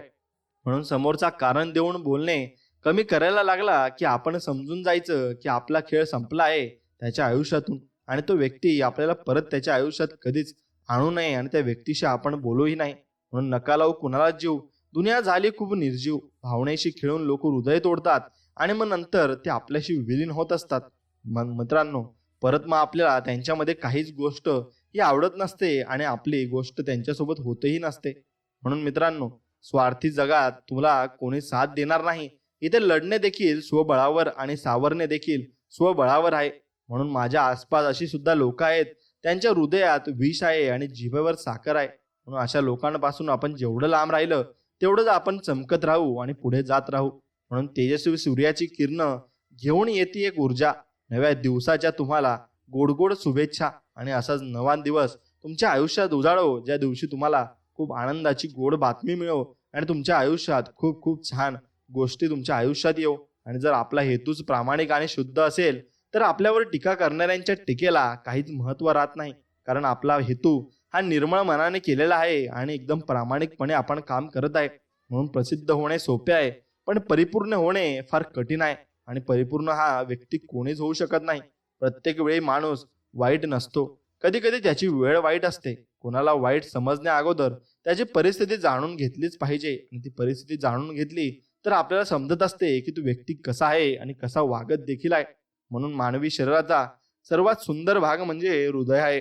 म्हणून समोरचा कारण देऊन बोलणे कमी करायला लागला की आपण समजून जायचं की आपला खेळ संपला आहे त्याच्या आयुष्यातून आणि तो व्यक्ती आपल्याला परत त्याच्या आयुष्यात कधीच आणू नये आणि त्या व्यक्तीशी आपण बोलूही नाही. म्हणून नका लावू कुणाला जीव. दुनिया झाली खूप निर्जीव. भावनेशी खेळून लोक हृदय तोडतात आणि मग नंतर ते आपल्याशी विलीन होत असतात. मग मित्रांनो, परत मग आपल्याला त्यांच्यामध्ये काहीच गोष्ट ही आवडत नसते आणि आपली गोष्ट त्यांच्यासोबत होतही नसते. म्हणून मित्रांनो, स्वार्थी जगात तुला कोणी साथ देणार नाही. इथे लढणे देखील स्वबळावर आणि सावरणे देखील स्वबळावर आहे. म्हणून माझ्या आसपास अशी सुद्धा लोक आहेत, त्यांच्या हृदयात विष आहे आणि जिभेवर साखर आहे. म्हणून अशा लोकांपासून आपण जेवढं लांब राहिलं तेवढंच आपण चमकत राहू आणि पुढे जात राहू. म्हणून तेजस्वी सूर्याची किरणं घेऊन येते एक ऊर्जा. नव्या दिवसाच्या तुम्हाला गोड गोड शुभेच्छा आणि असाच नवा दिवस तुमच्या आयुष्यात उजाडो, ज्या दिवशी तुम्हाला खूप आनंदाची गोड बातमी मिळो आणि तुमच्या आयुष्यात खूप खूप छान गोष्टी तुमच्या आयुष्यात येऊ. आणि जर आपला हेतूच प्रामाणिक आणि शुद्ध असेल तर आपल्यावर टीका करणाऱ्यांच्या टीकेला काहीच महत्त्व राहत नाही, कारण आपला हेतू हा निर्मळ मनाने केलेला आहे आणि एकदम प्रामाणिकपणे आपण काम करत आहे. म्हणून प्रसिद्ध होणे सोपे आहे, पण परिपूर्ण होणे फार कठीण आहे. आणि परिपूर्ण हा व्यक्ती कोणीच होऊ शकत नाही. प्रत्येक वेळी माणूस वाईट नसतो, कधी कधी त्याची वेळ वाईट असते. कोणाला वाईट समजण्या अगोदर त्याची परिस्थिती जाणून घेतलीच पाहिजे आणि ती परिस्थिती जाणून घेतली तर आपल्याला समजत असते की तो व्यक्ती कसा आहे आणि कसा वागत देखील आहे. म्हणून मानवी शरीराचा सर्वात सुंदर भाग म्हणजे हृदय आहे.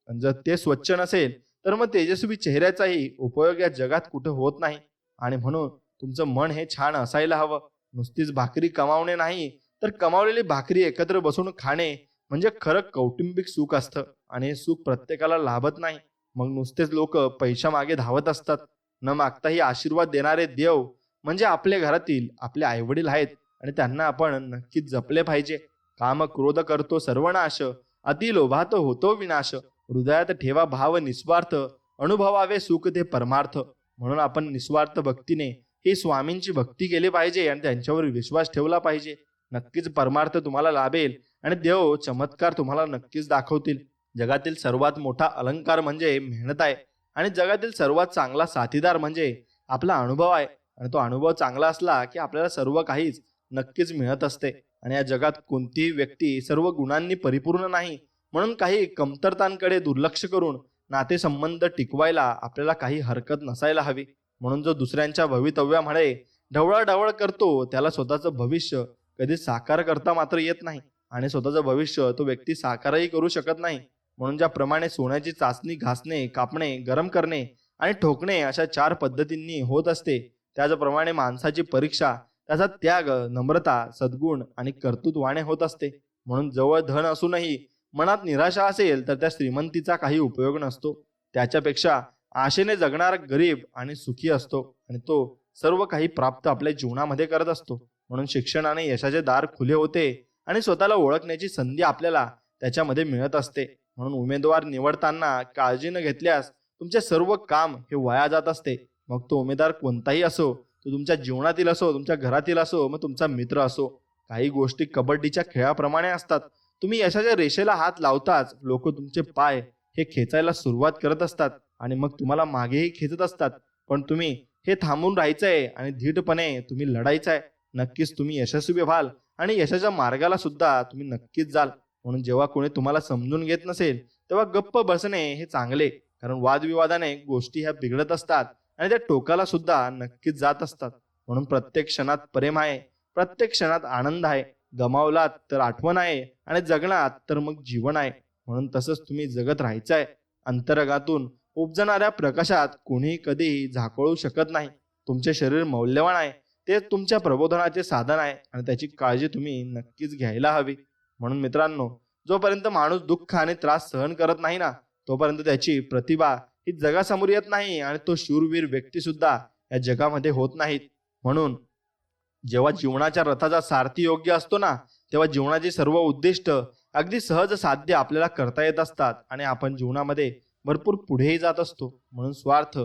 आणि जर ते स्वच्छ नसेल तर मग तेजस्वी चेहऱ्याचाही उपयोग या जगात कुठे होत नाही. आणि म्हणून तुमचं मन हे छान असायला हवं. नुसतीच भाकरी कमावणे नाही, तर कमावलेली भाकरी एकत्र बसून खाणे म्हणजे खरं कौटुंबिक सुख असतं. आणि हे सुख प्रत्येकाला लाभत नाही. मग नुसतेच लोक पैशा मागे धावत असतात. न मागताही आशीर्वाद देणारे देव म्हणजे आपल्या घरातील आपले आईवडील आहेत आणि त्यांना आपण नक्कीच जपले पाहिजे. काम क्रोध करतो सर्वनाश, अति लोभात होतो विनाश. हृदयात ठेवा भाव निस्वार्थ, अनुभवावे सुख ते परमार्थ. म्हणून आपण निस्वार्थ भक्तीने ही स्वामींची भक्ती केली पाहिजे आणि त्यांच्यावर विश्वास ठेवला पाहिजे. नक्कीच परमार्थ तुम्हाला लाभेल आणि देव चमत्कार तुम्हाला नक्कीच दाखवतील. जगातील सर्वात मोठा अलंकार म्हणजे मेहनत आहे आणि जगातील सर्वात चांगला साथीदार म्हणजे आपला अनुभव आहे. आणि तो अनुभव चांगला असला की आपल्याला सर्व काहीच नक्कीच मिळत असते. आणि या जगात कोणतीही व्यक्ती सर्व गुणांनी परिपूर्ण नाही. म्हणून काही कमतरतांकडे दुर्लक्ष करून नातेसंबंध टिकवायला आपल्याला काही हरकत नसायला हवी. म्हणून जो दुसऱ्यांच्या भवितव्यामुळे ढवळाढवळ करतो त्याला स्वतःचं भविष्य कधी साकार करता मात्र येत नाही आणि स्वतःचं भविष्य तो व्यक्ती साकारही करू शकत नाही. म्हणून ज्याप्रमाणे सोन्याची चाचणी घासणे, कापणे, गरम करणे आणि ठोकणे अशा 4 पद्धतींनी होत असते, त्याचप्रमाणे माणसाची परीक्षा त्याचा त्याग, नम्रता, सद्गुण आणि कर्तृत्वाने होत असते. म्हणून जवळ धन असूनही मनात निराशा असेल तर त्या श्रीमंतीचा काही उपयोग नसतो. त्याच्यापेक्षा आशेने जगणारा गरीब आणि सुखी असतो आणि तो सर्व काही प्राप्त आपल्या जीवनामध्ये करत असतो. म्हणून शिक्षणाने यशाचे दार खुले होते आणि स्वतःला ओळखण्याची संधी आपल्याला त्याच्यामध्ये मिळत असते. म्हणून उमेदवार निवडताना काळजी न घेतल्यास तुमचे सर्व काम हे वाया जात असते. मग तो उमेदवार कोणताही असो, तो तुमच्या जीवनातील असो, तुमच्या घरातील असो, मग तुमचा मित्र असो. काही गोष्टी कबड्डीच्या खेळाप्रमाणे असतात. तुम्ही यशाच्या रेषेला हात लावताच लोक तुमचे पाय हे खेचायला सुरुवात करत असतात आणि मग तुम्हाला मागेही खेचत असतात. पण तुम्ही हे थांबून राहायचंय आणि धीटपणे तुम्ही लढायचंय. नक्कीच तुम्ही यशस्वी व्हाल आणि यशाच्या मार्गाला सुद्धा तुम्ही नक्कीच जाल. म्हणून जेव्हा कोणी तुम्हाला समजून घेत नसेल तेव्हा गप्प बसणे हे चांगले, कारण वादविवादाने गोष्टी ह्या बिघडत असतात आणि त्या टोकाला सुद्धा नक्कीच जात असतात. म्हणून प्रत्येक क्षणात प्रेम आहे, प्रत्येक क्षणात आनंद आहे. गमावलात तर आठवण आहे आणि जगणात तर मग जीवन आहे. म्हणून तसंच तुम्ही जगत राहायचंय. अंतरंगातून उपजणाऱ्या प्रकाशात कोणीही कधीही झाकळू शकत नाही. तुमचे शरीर मौल्यवान आहे, ते तुमच्या प्रबोधनाचे साधन आहे आणि त्याची काळजी तुम्ही नक्कीच घ्यायला हवी. म्हणून मित्रांनो, जोपर्यंत माणूस दुःख आणि त्रास सहन करत नाही ना, तोपर्यंत त्याची प्रतिभा ही जगासमोर येत नाही आणि तो शूरवीर व्यक्ती सुद्धा या जगामध्ये होत नाहीत. म्हणून जेव्हा जीवनाच्या रथाचा सारथी योग्य असतो ना, तेव्हा जीवनाची सर्व उद्दिष्ट अगदी सहज साध्य आपल्याला करता येत असतात आणि आपण जीवनामध्ये भरपूर पुढेही जात असतो. म्हणून स्वार्थ,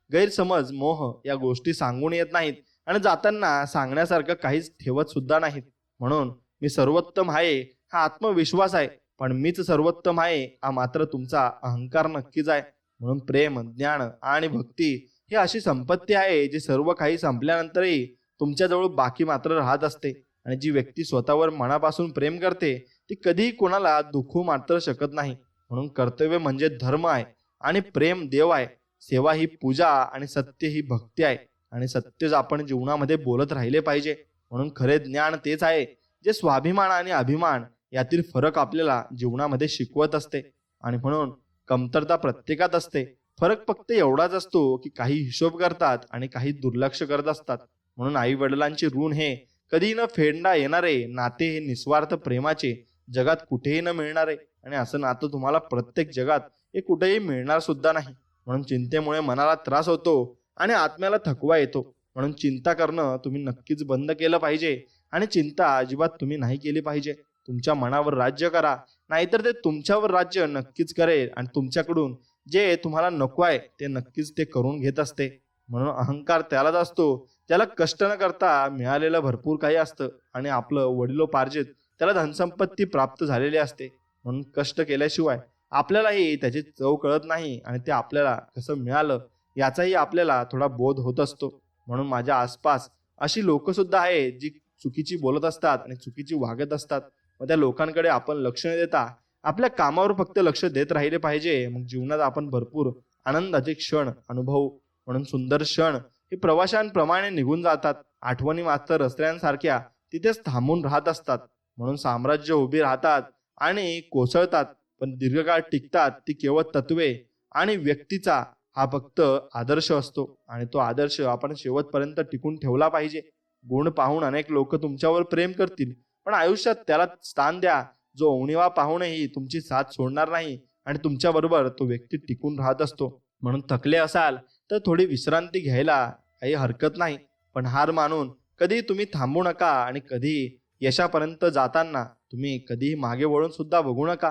गैरसमज, मोह या गोष्टी सांगून येत नाहीत आणि जाताना सांगण्यासारखं काहीच ठेवत सुद्धा नाहीत. म्हणून मी सर्वोत्तम आहे हा आत्मविश्वास आहे, पण मीच सर्वोत्तम आहे हा मात्र तुमचा अहंकार नक्कीच आहे. म्हणून प्रेम, ज्ञान आणि भक्ती ही अशी संपत्ती आहे जी सर्व काही संपल्यानंतरही तुमच्याजवळ बाकी मात्र राहत असते. आणि जी व्यक्ती स्वतःवर मनापासून प्रेम करते ती कधीही कोणाला दुखवू मात्र शकत नाही. म्हणून कर्तव्य म्हणजे धर्म आहे आणि प्रेम देव आहे. सेवा ही पूजा आणि सत्य ही भक्ती आहे आणि सत्यच आपण जीवनामध्ये बोलत राहिले पाहिजे. म्हणून खरे ज्ञान तेच आहे जे स्वाभिमान आणि अभिमान यातील फरक आपल्याला जीवनामध्ये शिकवत असते. आणि म्हणून कमतरता प्रत्येकात असते. फरक फक्त एवढाच असतो की काही हिशोब करतात आणि काही दुर्लक्ष करत असतात. म्हणून आई वडिलांचे ऋण हे कधी न फेडता येणारे नाते, हे निस्वार्थ प्रेमाचे जगात कुठेही न मिळणारे आणि असं नातं तुम्हाला प्रत्येक जगात हे कुठेही मिळणार सुद्धा नाही. म्हणून चिंतेमुळे मनाला त्रास होतो आणि आत्म्याला थकवा येतो. म्हणून चिंता करणं तुम्ही नक्कीच बंद केलं पाहिजे आणि चिंता अजिबात तुम्ही नाही केली पाहिजे. तुमच्या मनावर राज्य करा, नाहीतर ते तुमच्यावर राज्य नक्कीच करेल आणि तुमच्याकडून जे तुम्हाला नको आहे ते नक्कीच ते करून घेत असते. म्हणून अहंकार त्यालाच असतो ज्याला कष्ट न करता मिळालेलं भरपूर काही असतं आणि आपलं वडिलोपार्जित त्याला धनसंपत्ती प्राप्त झालेली असते. म्हणून कष्ट केल्याशिवाय आपल्यालाही त्याची चव कळत नाही आणि ते आपल्याला कसं मिळालं याचाही आपल्याला थोडा बोध होत असतो. म्हणून माझ्या आसपास अशी लोक सुद्धा आहेत जी चुकीची बोलत असतात आणि चुकीची वागत असतात. मग त्या लोकांकडे आपण लक्ष न देता आपल्या कामावर फक्त लक्ष देत राहिले पाहिजे. मग जीवनात आपण भरपूर आनंदाचे क्षण अनुभवू. म्हणून सुंदर क्षण हे प्रवाशांप्रमाणे निघून जातात. आठवणी मात्र रस्त्यांसारख्या तिथेच थांबून राहत असतात. म्हणून साम्राज्य उभी राहतात आणि कोसळतात, पण दीर्घकाळ टिकतात ती केवळ तत्वे आणि व्यक्तीचा हा फक्त आदर्श असतो आणि तो आदर्श आपण शेवटपर्यंत टिकून ठेवला पाहिजे. गुण पाहून अनेक लोक तुमच्यावर प्रेम करतील, पण आयुष्यात त्याला स्थान द्या जो उणिवा पाहूनही तुमची साथ सोडणार नाही आणि तुमच्याबरोबर तो व्यक्ती टिकून राहत असतो. म्हणून थकले असाल तर थोडी विश्रांती घ्यायला काही हरकत नाही, पण हार मानून कधी तुम्ही थांबू नका आणि कधी यशापर्यंत जाताना तुम्ही कधीही मागे वळून सुद्धा बघू नका.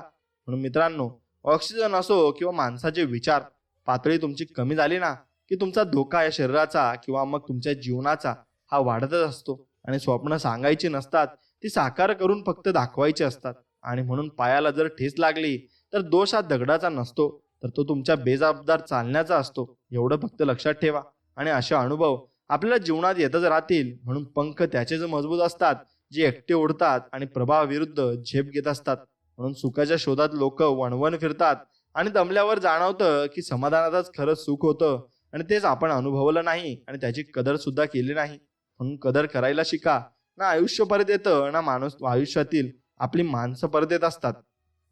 म्हणून मित्रांनो, ऑक्सिजन असो किंवा माणसाचे विचार पातळी तुमची कमी झाली ना की तुमचा धोका या शरीराचा किंवा मग तुमच्या जीवनाचा हा वाढतच असतो. आणि स्वप्न सांगायची नसतात, ती साकार करून फक्त दाखवायची असतात. आणि म्हणून पायाला जर ठेच लागली तर दोष हा दगडाचा नसतो, तर तो तुमच्या बेजबाबदार चालण्याचा असतो. एवढं फक्त लक्षात ठेवा. आणि अशा अनुभव आपल्याला जीवनात येतच राहतील, म्हणून पंख त्याचेच मजबूत असतात जे एकटे उडतात आणि प्रभावाविरुद्ध झेप घेत असतात. म्हणून सुखाच्या शोधात लोक वणवण फिरतात आणि दमल्यावर जाणवतं की समाधानातच खरं सुख होतं आणि तेच आपण अनुभवलं नाही आणि त्याची कदर सुद्धा केली नाही. म्हणून कदर करायला शिका. ना आयुष्य परत येतं ना माणूस आयुष्यातील आपली माणसं परत येत असतात.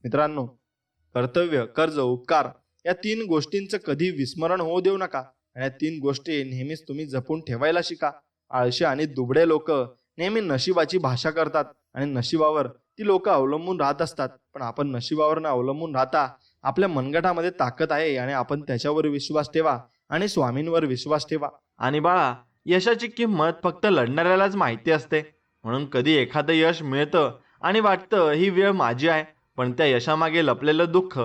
मित्रांनो, कर्तव्य, कर्ज, उपकार या 3 गोष्टींचं कधी विस्मरण होऊ देऊ नका आणि या 3 गोष्टी नेहमीच तुम्ही जपून ठेवायला शिका. आळशी आणि दुबळे लोक नेहमी नशिबाची भाषा करतात आणि नशिबावर ती लोक अवलंबून राहत असतात. पण आपण नशिबावर न अवलंबून राहता आपल्या मनगटामध्ये ताकद आहे आणि आपण त्याच्यावर विश्वास ठेवा आणि स्वामींवर विश्वास ठेवा. आणि बाळा, यशाची किंमत फक्त लढणाऱ्यालाच माहिती असते. म्हणून कधी एखादं यश मिळतं आणि वाटतं ही वेळ माझी आहे, पण त्या यशामागे लपलेलं दुःख,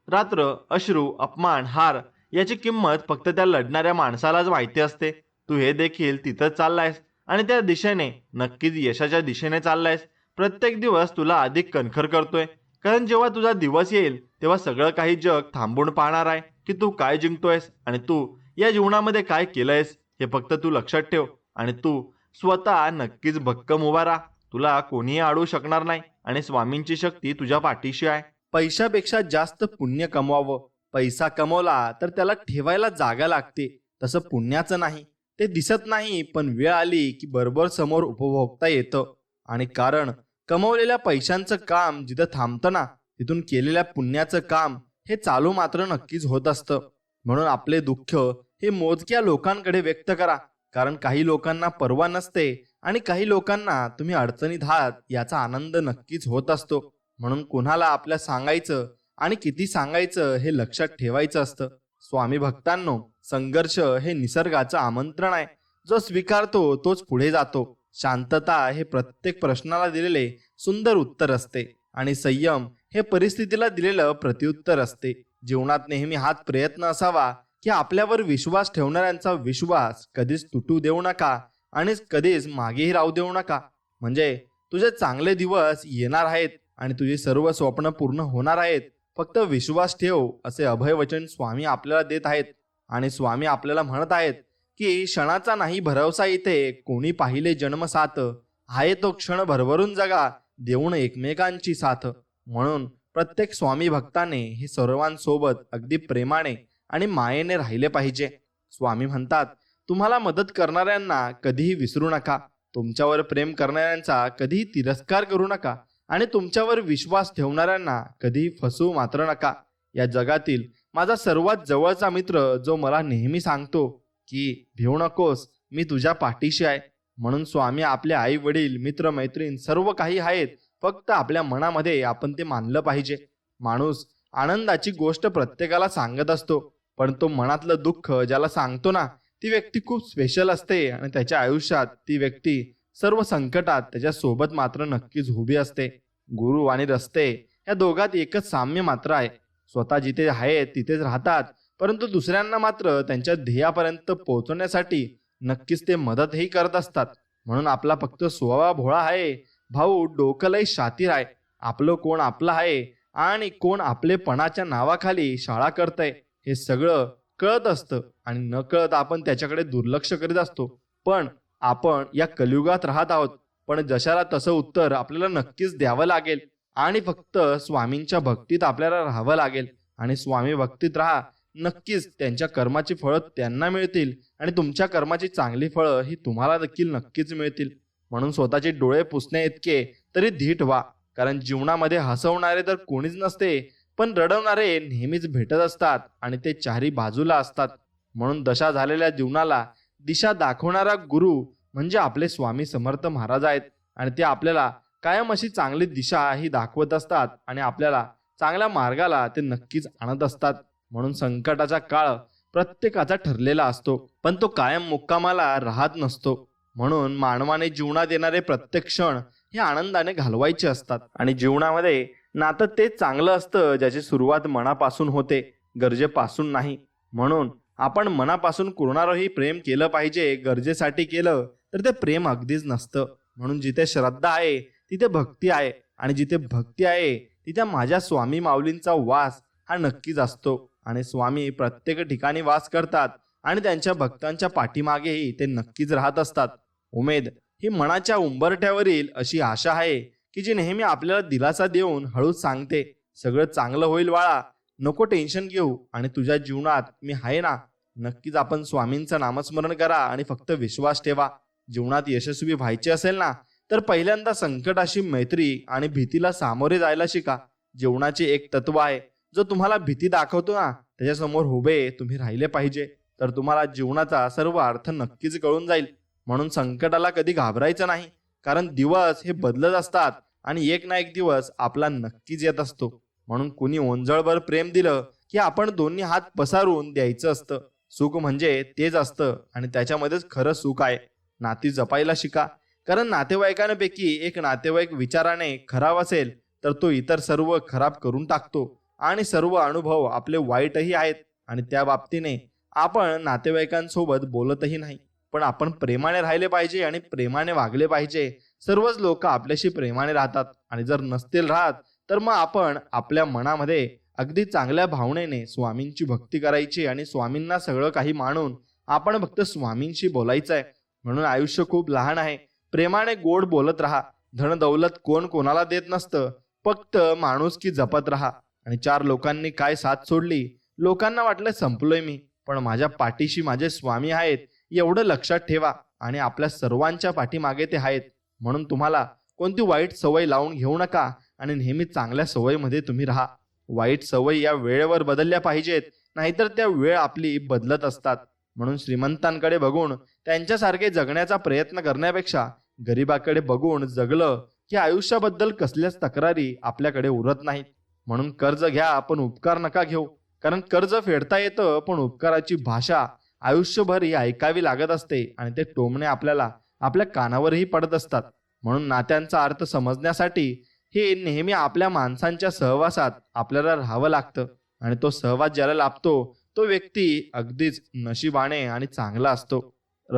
रात्र, अश्रू, अपमान, हार याची किंमत फक्त त्या लढणाऱ्या माणसालाच माहिती असते. तू हे देखील तिथंच चाललायस आणि त्या दिशेने, नक्कीच यशाच्या दिशेने चाललायस. प्रत्येक दिवस तुला अधिक कणखर करतोय, कारण जेव्हा तुझा दिवस येईल तेव्हा सगळं काही जग थांबून पाहणार आहे की तू काय जिंकतोयस आणि तू या जीवनामध्ये काय केलंयस हे फक्त तू लक्षात ठेव. आणि तू स्वतः नक्कीच भक्कम उभा राहा. तुला कोणीही अडवू शकणार नाही आणि स्वामींची शक्ती तुझ्या पाठीशी आहे. पैशापेक्षा जास्त पुण्य कमवावं. पैसा कमवला तर त्याला ठेवायला जागा लागते, तसं पुण्याचं नाही. ते दिसत नाही, पण वेळ आली की बरोबर समोर उपभोगता येतं. आणि कारण कमवलेल्या पैशांचं काम जिथं थांबतं ना, तिथून केलेल्या पुण्याचं काम हे चालू मात्र नक्कीच होत असतं. म्हणून आपले दुःख हे मोजक्या लोकांकडे व्यक्त करा, कारण काही लोकांना पर्वा नसते आणि काही लोकांना तुम्ही अडचणीत आहात याचा आनंद नक्कीच होत असतो. म्हणून कुणाला आपल्या सांगायचं आणि किती सांगायचं हे लक्षात ठेवायचं असतं. स्वामी भक्तांनो, संघर्ष हे निसर्गाचं आमंत्रण आहे. जो स्वीकारतो तोच पुढे जातो. शांतता हे प्रत्येक प्रश्नाला दिलेले सुंदर उत्तर असते आणि संयम हे परिस्थितीला दिलेलं प्रत्युत्तर असते. जीवनात नेहमी हाच प्रयत्न असावा की आपल्यावर विश्वास ठेवणाऱ्यांचा विश्वास कधीच तुटू देऊ नका आणि कधीच मागेही राहू देऊ नका. म्हणजे तुझे चांगले दिवस येणार आहेत आणि तुझी सर्व स्वप्न पूर्ण होणार आहेत. फक्त विश्वास ठेव, असे अभयवचन स्वामी आपल्याला देत आहेत. आणि स्वामी आपल्याला म्हणत आहेत की क्षणाचा नाही भरवसा इथे, कोणी पाहिले जन्म साथ, आहे तो क्षण भरभरून जगा, देऊन एकमेकांची साथ. म्हणून प्रत्येक स्वामी भक्ताने हे सर्वांसोबत अगदी प्रेमाने आणि मायेने राहिले पाहिजे. स्वामी म्हणतात, तुम्हाला मदत करणाऱ्यांना कधीही विसरू नका, तुमच्यावर प्रेम करणाऱ्यांचा कधीही तिरस्कार करू नका आणि तुमच्यावर विश्वास ठेवणाऱ्यांना कधीही फसवू मात्र नका. या जगातील माझा सर्वात जवळचा मित्र जो मला नेहमी सांगतो की भिवू नकोस, मी तुझ्या पाठीशी आहे. म्हणून स्वामी आपले आई वडील, मित्र मैत्रीण सर्व काही आहेत, फक्त आपल्या मनामध्ये आपण ते मानलं पाहिजे. माणूस आनंदाची गोष्ट प्रत्येकाला सांगत असतो, पण तो मनातलं दुःख ज्याला सांगतो ना, ती व्यक्ती खूप स्पेशल असते आणि त्याच्या आयुष्यात ती व्यक्ती सर्व संकटात त्याच्या सोबत मात्र नक्कीच उभी असते. गुरु आणि रस्ते या दोघात एकच साम्य मात्र आहे. स्वतः जिथे आहेत तिथेच राहतात, परंतु दुसऱ्यांना मात्र त्यांच्या ध्येयापर्यंत पोहोचण्यासाठी नक्कीच ते मदतही करत असतात. म्हणून आपला फक्त स्वभाव भोळा आहे, भाऊ डोकं लय शातीर आहे. आपलं कोण आपलं आहे आणि कोण आपलेपणाच्या नावाखाली शाळा करतंय हे सगळं कळत असतं आणि न कळत आपण त्याच्याकडे दुर्लक्ष करीत असतो. पण आपण या कलियुगात राहत आहोत, पण जशाला तसं उत्तर आपल्याला नक्कीच द्यावं लागेल आणि फक्त स्वामींच्या भक्तीत आपल्याला राहावं लागेल. आणि स्वामी भक्तीत राहा, नक्कीच त्यांच्या कर्माची फळं त्यांना मिळतील आणि तुमच्या कर्माची चांगली फळं ही तुम्हाला देखील नक्कीच मिळतील. म्हणून स्वतःचे डोळे पुसणे इतके तरी धीट व्हा, कारण जीवनामध्ये हसवणारे तर कोणीच नसते, पण रडवणारे नेहमीच भेटत असतात आणि ते चारी बाजूला असतात. म्हणून दशा झालेल्या जीवनाला दिशा दाखवणारा गुरु म्हणजे आपले स्वामी समर्थ महाराज आहेत आणि ते आपल्याला कायम अशी चांगली दिशा ही दाखवत असतात आणि आपल्याला चांगल्या मार्गाला ते नक्कीच आणत असतात. म्हणून संकटाचा काळ प्रत्येकाचा ठरलेला असतो, पण तो कायम मुक्कामाला राहत नसतो. म्हणून मानवाने जीवनात येणारे प्रत्येक क्षण हे आनंदाने घालवायचे असतात आणि जीवनामध्ये नातं तेच चांगलं असतं ज्याची सुरुवात मनापासून होते, गरजेपासून नाही. म्हणून आपण मनापासून कुणावरही प्रेम केलं पाहिजे. गरजेसाठी केलं तर ते प्रेम अगदीच नसतं. म्हणून जिथे श्रद्धा आहे तिथे भक्ती आहे आणि जिथे भक्ती आहे तिथे माझ्या स्वामी माऊलींचा वास हा नक्कीच असतो. आणि स्वामी प्रत्येक ठिकाणी वास करतात, आणि त्यांच्या भक्तांच्या पाठीमागेही ते नक्कीच राहत असतात. उमेद ही मनाच्या उंबरठ्यावरील अशी आशा आहे की जी नेहमी आपल्याला दिलासा देऊन हळूच सांगते, सगळं चांगलं होईल बाळा, नको टेन्शन घेऊ आणि तुझ्या जीवनात मी आहे ना. नक्कीच आपण स्वामींचं नामस्मरण करा आणि फक्त विश्वास ठेवा. जीवनात यशस्वी व्हायचे असेल ना तर पहिल्यांदा संकटाशी मैत्री आणि भीतीला सामोरे जायला शिका. जीवनाचे एक तत्व आहे, जो तुम्हाला भीती दाखवतो ना त्याच्यासमोर उभे तुम्ही राहिले पाहिजे, तर तुम्हाला जीवनाचा सर्व अर्थ नक्कीच कळून जाईल. म्हणून संकटाला कधी घाबरायचं नाही, कारण दिवस हे बदलत असतात आणि एक ना एक दिवस आपला नक्कीच येत असतो. म्हणून कुणी ओंजळभर प्रेम दिलं की आपण दोन्ही हात पसारून द्यायचं असतं. सुख म्हणजे तेच असतं आणि त्याच्यामध्येच खरं सुख आहे. नाती जपायला शिका, कारण नातेवाईकांपैकी एक नातेवाईक विचाराने खराब असेल तर तो इतर सर्व खराब करून टाकतो आणि सर्व अनुभव आपले वाईटही आहेत. आणि त्या बाबतीने आपण नातेवाईकांसोबत बोलतही नाही, पण आपण प्रेमाने राहिले पाहिजे आणि प्रेमाने वागले पाहिजे. सर्वच लोक आपल्याशी प्रेमाने राहतात आणि जर नसतील राहत तर मग आपण आपल्या मनामध्ये अगदी चांगल्या भावनेने स्वामींची भक्ती करायची आणि स्वामींना सगळं काही मानून आपण फक्त स्वामींशी बोलायचं आहे. म्हणून आयुष्य खूप लहान आहे, प्रेमाने गोड बोलत राहा. धन दौलत कोण कोणाला देत नसतं, फक्त माणुसकी जपत राहा. आणि चार लोकांनी काय साथ सोडली, लोकांना वाटलं संपलोय मी, पण माझ्या पाठीशी माझे स्वामी आहेत एवढं लक्षात ठेवा. आणि आपल्या सर्वांच्या पाठीमागे ते आहेत. म्हणून तुम्हाला कोणती वाईट सवय लावून घेऊ नका आणि नेहमी चांगल्या सवयीमध्ये तुम्ही राहा. वाईट सवयी या वेळेवर बदलल्या पाहिजेत, नाहीतर त्या वेळ आपली बदलत असतात. म्हणून श्रीमंतांकडे बघून त्यांच्यासारखे जगण्याचा प्रयत्न करण्यापेक्षा गरिबाकडे बघून जगलं की आयुष्याबद्दल कसल्याच तक्रारी आपल्याकडे उरत नाहीत. म्हणून कर्ज घ्या पण उपकार नका घेऊ, कारण कर्ज फेडता येतं पण उपकाराची भाषा आयुष्यभर ही ऐकावी लागत असते आणि ते टोमणे आपल्याला आपल्या कानावरही पडत असतात. म्हणून नात्यांचा अर्थ समजण्यासाठी हे नेहमी आपल्या माणसांच्या सहवासात आपल्याला राहावं लागतं. आणि तो सहवास ज्याला लाभतो तो व्यक्ती अगदीच नशिबाने आणि चांगला असतो.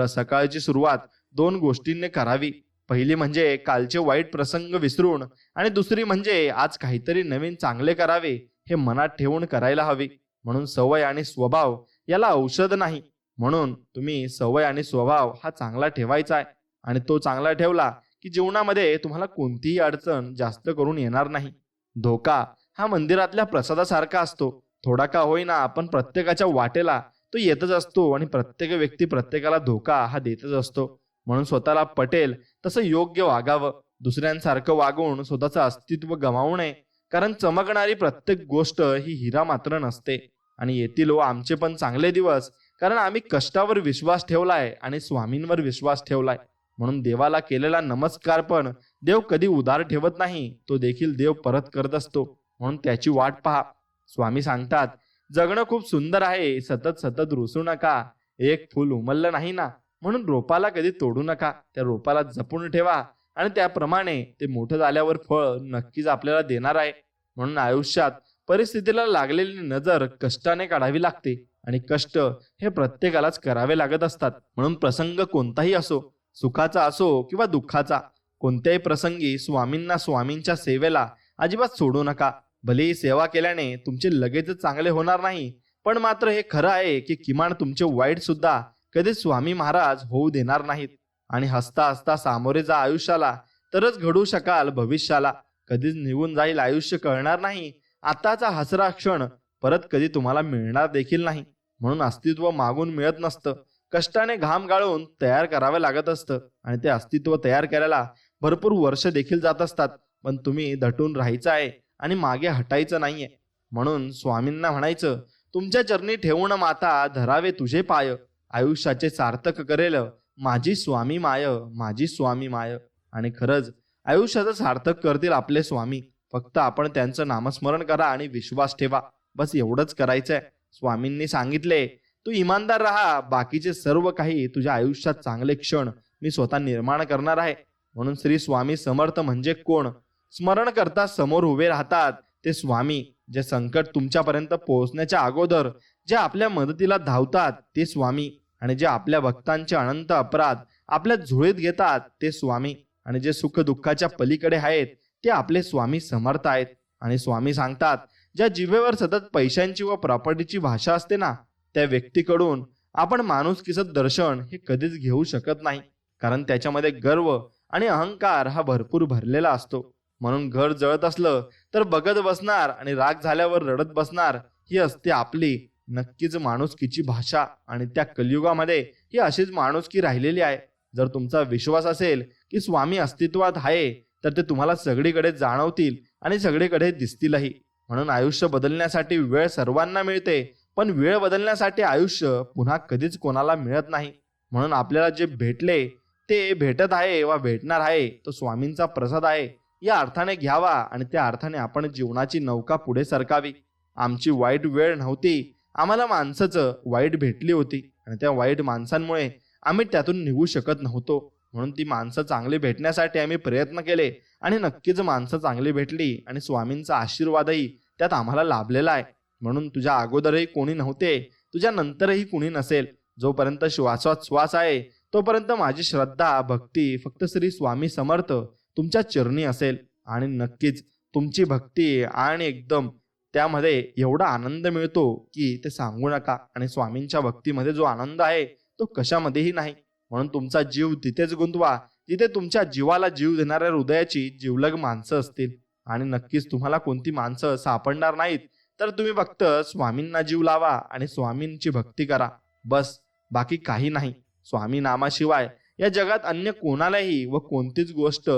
सकाळची सुरुवात दोन गोष्टींनी करावी. पहिली म्हणजे कालचे वाईट प्रसंग विसरून आणि दुसरी म्हणजे आज काहीतरी नवीन चांगले करावे हे मनात ठेवून करायला हवी. म्हणून सवय आणि स्वभाव याला औषध नाही. म्हणून तुम्ही सवय आणि स्वभाव हा चांगला ठेवायचा आहे आणि तो चांगला ठेवला की जीवनामध्ये तुम्हाला कोणतीही अडचण जास्त करून येणार नाही. धोका हा मंदिरातल्या प्रसादासारखा असतो, थोडा का होईना आपण प्रत्येकाच्या वाटेला तो येतच असतो आणि प्रत्येक व्यक्ती प्रत्येकाला धोका हा देतच असतो. म्हणून स्वतःला पटेल तसं योग्य वागावं, दुसऱ्यांसारखं वागून स्वतःचं अस्तित्व गमावू नये. कारण चमकणारी प्रत्येक गोष्ट ही हिरा मात्र नसते. आणि येतील आमचे पण चांगले दिवस, कारण आम्ही कष्टावर विश्वास ठेवलाय आणि स्वामींवर विश्वास ठेवलाय. म्हणून देवाला केलेला नमस्कार पण देव कधी उदार ठेवत नाही, तो देखील देव परत करत असतो. म्हणून त्याची वाट पहा. स्वामी सांगतात, जगणं खूप सुंदर आहे, सतत सतत रुसू नका. एक फूल उमललं नाही ना म्हणून रोपाला कधी तोडू नका, त्या रोपाला जपून ठेवा आणि त्याप्रमाणे ते मोठं झाल्यावर फळ नक्कीच आपल्याला देणार आहे. म्हणून आयुष्यात परिस्थितीला लागलेली नजर कष्टाने काढावी लागते आणि कष्ट हे प्रत्येकालाच करावे लागत असतात. म्हणून प्रसंग कोणताही असो, सुखाचा असो किंवा दुःखाचा, कोणत्याही प्रसंगी स्वामींना स्वामींच्या सेवेला अजिबात सोडू नका. भलेही सेवा केल्याने तुमचे लगेचच चांगले होणार नाही, पण मात्र हे खरं आहे की किमान तुमचे वाईट सुद्धा कधी स्वामी महाराज होऊ देणार नाहीत. आणि हसता हसता सामोरे जा आयुष्याला, तरच घडू शकाल भविष्याला. कधीच निघून जाईल आयुष्य कळणार नाही. आताचा हसरा क्षण परत कधी तुम्हाला मिळणार देखील नाही. म्हणून अस्तित्व मागून मिळत नसतं, कष्टाने घाम गाळून तयार करावं लागत असतं. आणि ते अस्तित्व तयार करायला भरपूर वर्ष देखील जात असतात. पण तुम्ही दटून राहायचं आहे आणि मागे हटायचं नाहीये. म्हणून स्वामींना म्हणायचं, तुमच्या चरणी ठेवून माता धरावे तुझे पाय, आयुष्याचे सार्थक करेल माझी स्वामी माय, माझी स्वामी माय. आणि खरंच आयुष्याचं सार्थक करतील आपले स्वामी. फक्त आपण त्यांचं नामस्मरण करा आणि विश्वास ठेवा, बस एवढंच करायचंय. स्वामींनी सांगितले, तू इमानदार राहा, बाकीचे सर्व काही तुझ्या आयुष्यात चांगले क्षण मी स्वतः निर्माण करणार आहे. म्हणून श्री स्वामी समर्थ म्हणजे कोण? स्मरण करता समोर उभे राहतात ते स्वामी. जे संकट तुमच्यापर्यंत पोहोचण्याच्या अगोदर जे आपल्या मदतीला धावतात ते स्वामी. आणि जे आपल्या भक्तांचे अनंत अपराध आपल्या झुळीत घेतात ते स्वामी. आणि जे सुख दुःखाच्या पलीकडे आहेत ते आपले स्वामी समर्थ आहेत. आणि स्वामी सांगतात, ज्या जिभेवर सतत पैशांची व प्रॉपर्टीची भाषा असते ना, त्या व्यक्तीकडून आपण माणुसकीचं दर्शन हे कधीच घेऊ शकत नाही, कारण त्याच्यामध्ये गर्व आणि अहंकार हा भरपूर भरलेला असतो. म्हणून घर जळत असलं तर बघत बसणार आणि राग झाल्यावर रडत बसणार, ही असते आपली नक्कीच माणुसकीची भाषा. आणि त्या कलियुगामध्ये ही अशीच माणुसकी राहिलेली आहे. जर तुमचा विश्वास असेल की स्वामी अस्तित्वात आहे, तर ते तुम्हाला सगळीकडे जाणवतील आणि सगळीकडे दिसतीलही. म्हणून आयुष्य बदलण्यासाठी वेळ सर्वांना मिळते, पण वेळ बदलण्यासाठी आयुष्य पुन्हा कधीच कोणाला मिळत नाही. म्हणून आपल्याला जे भेटले, ते भेटत आहे वा भेटणार आहे, तो स्वामींचा प्रसाद आहे या अर्थाने घ्यावा आणि त्या अर्थाने आपण जीवनाची नौका पुढे सरकावी. आमची वाईट वेळ नव्हती, आम्हाला माणसाचं वाईट भेटली होती आणि त्या वाईट माणसांमुळे आम्ही त्यातून निघू शकत नव्हतो. म्हणून ती माणसं चांगली भेटण्यासाठी आम्ही प्रयत्न केले आणि नक्कीच माणसं चांगली भेटली आणि स्वामींचा आशीर्वादही त्यात आम्हाला लाभलेला आहे. म्हणून तुझ्या अगोदरही कोणी नव्हते, तुझ्या नंतरही कोणी नसेल. जोपर्यंत श्वासात श्वास आहे तोपर्यंत माझी श्रद्धा भक्ती फक्त श्री स्वामी समर्थ तुमच्या चरणी असेल. आणि नक्कीच तुमची भक्ती आणि एकदम त्यामध्ये एवढा आनंद मिळतो की ते सांगू नका. आणि स्वामींच्या भक्तीमध्ये जो आनंद आहे तो कशामध्येही नाही. म्हणून तुमचा जीव तिथेच गुंतवा जिथे तुमच्या जीवाला जीव देणाऱ्या हृदयाची जिवलग माणसं असतील. आणि नक्कीच तुम्हाला कोणती माणसं सापडणार नाहीत, तर तुम्ही फक्त स्वामींना जीव लावा आणि स्वामींची भक्ती करा, बस. बाकी काही नाही. स्वामी नामाशिवाय या जगात अन्य कोणालाही व कोणतीच गोष्ट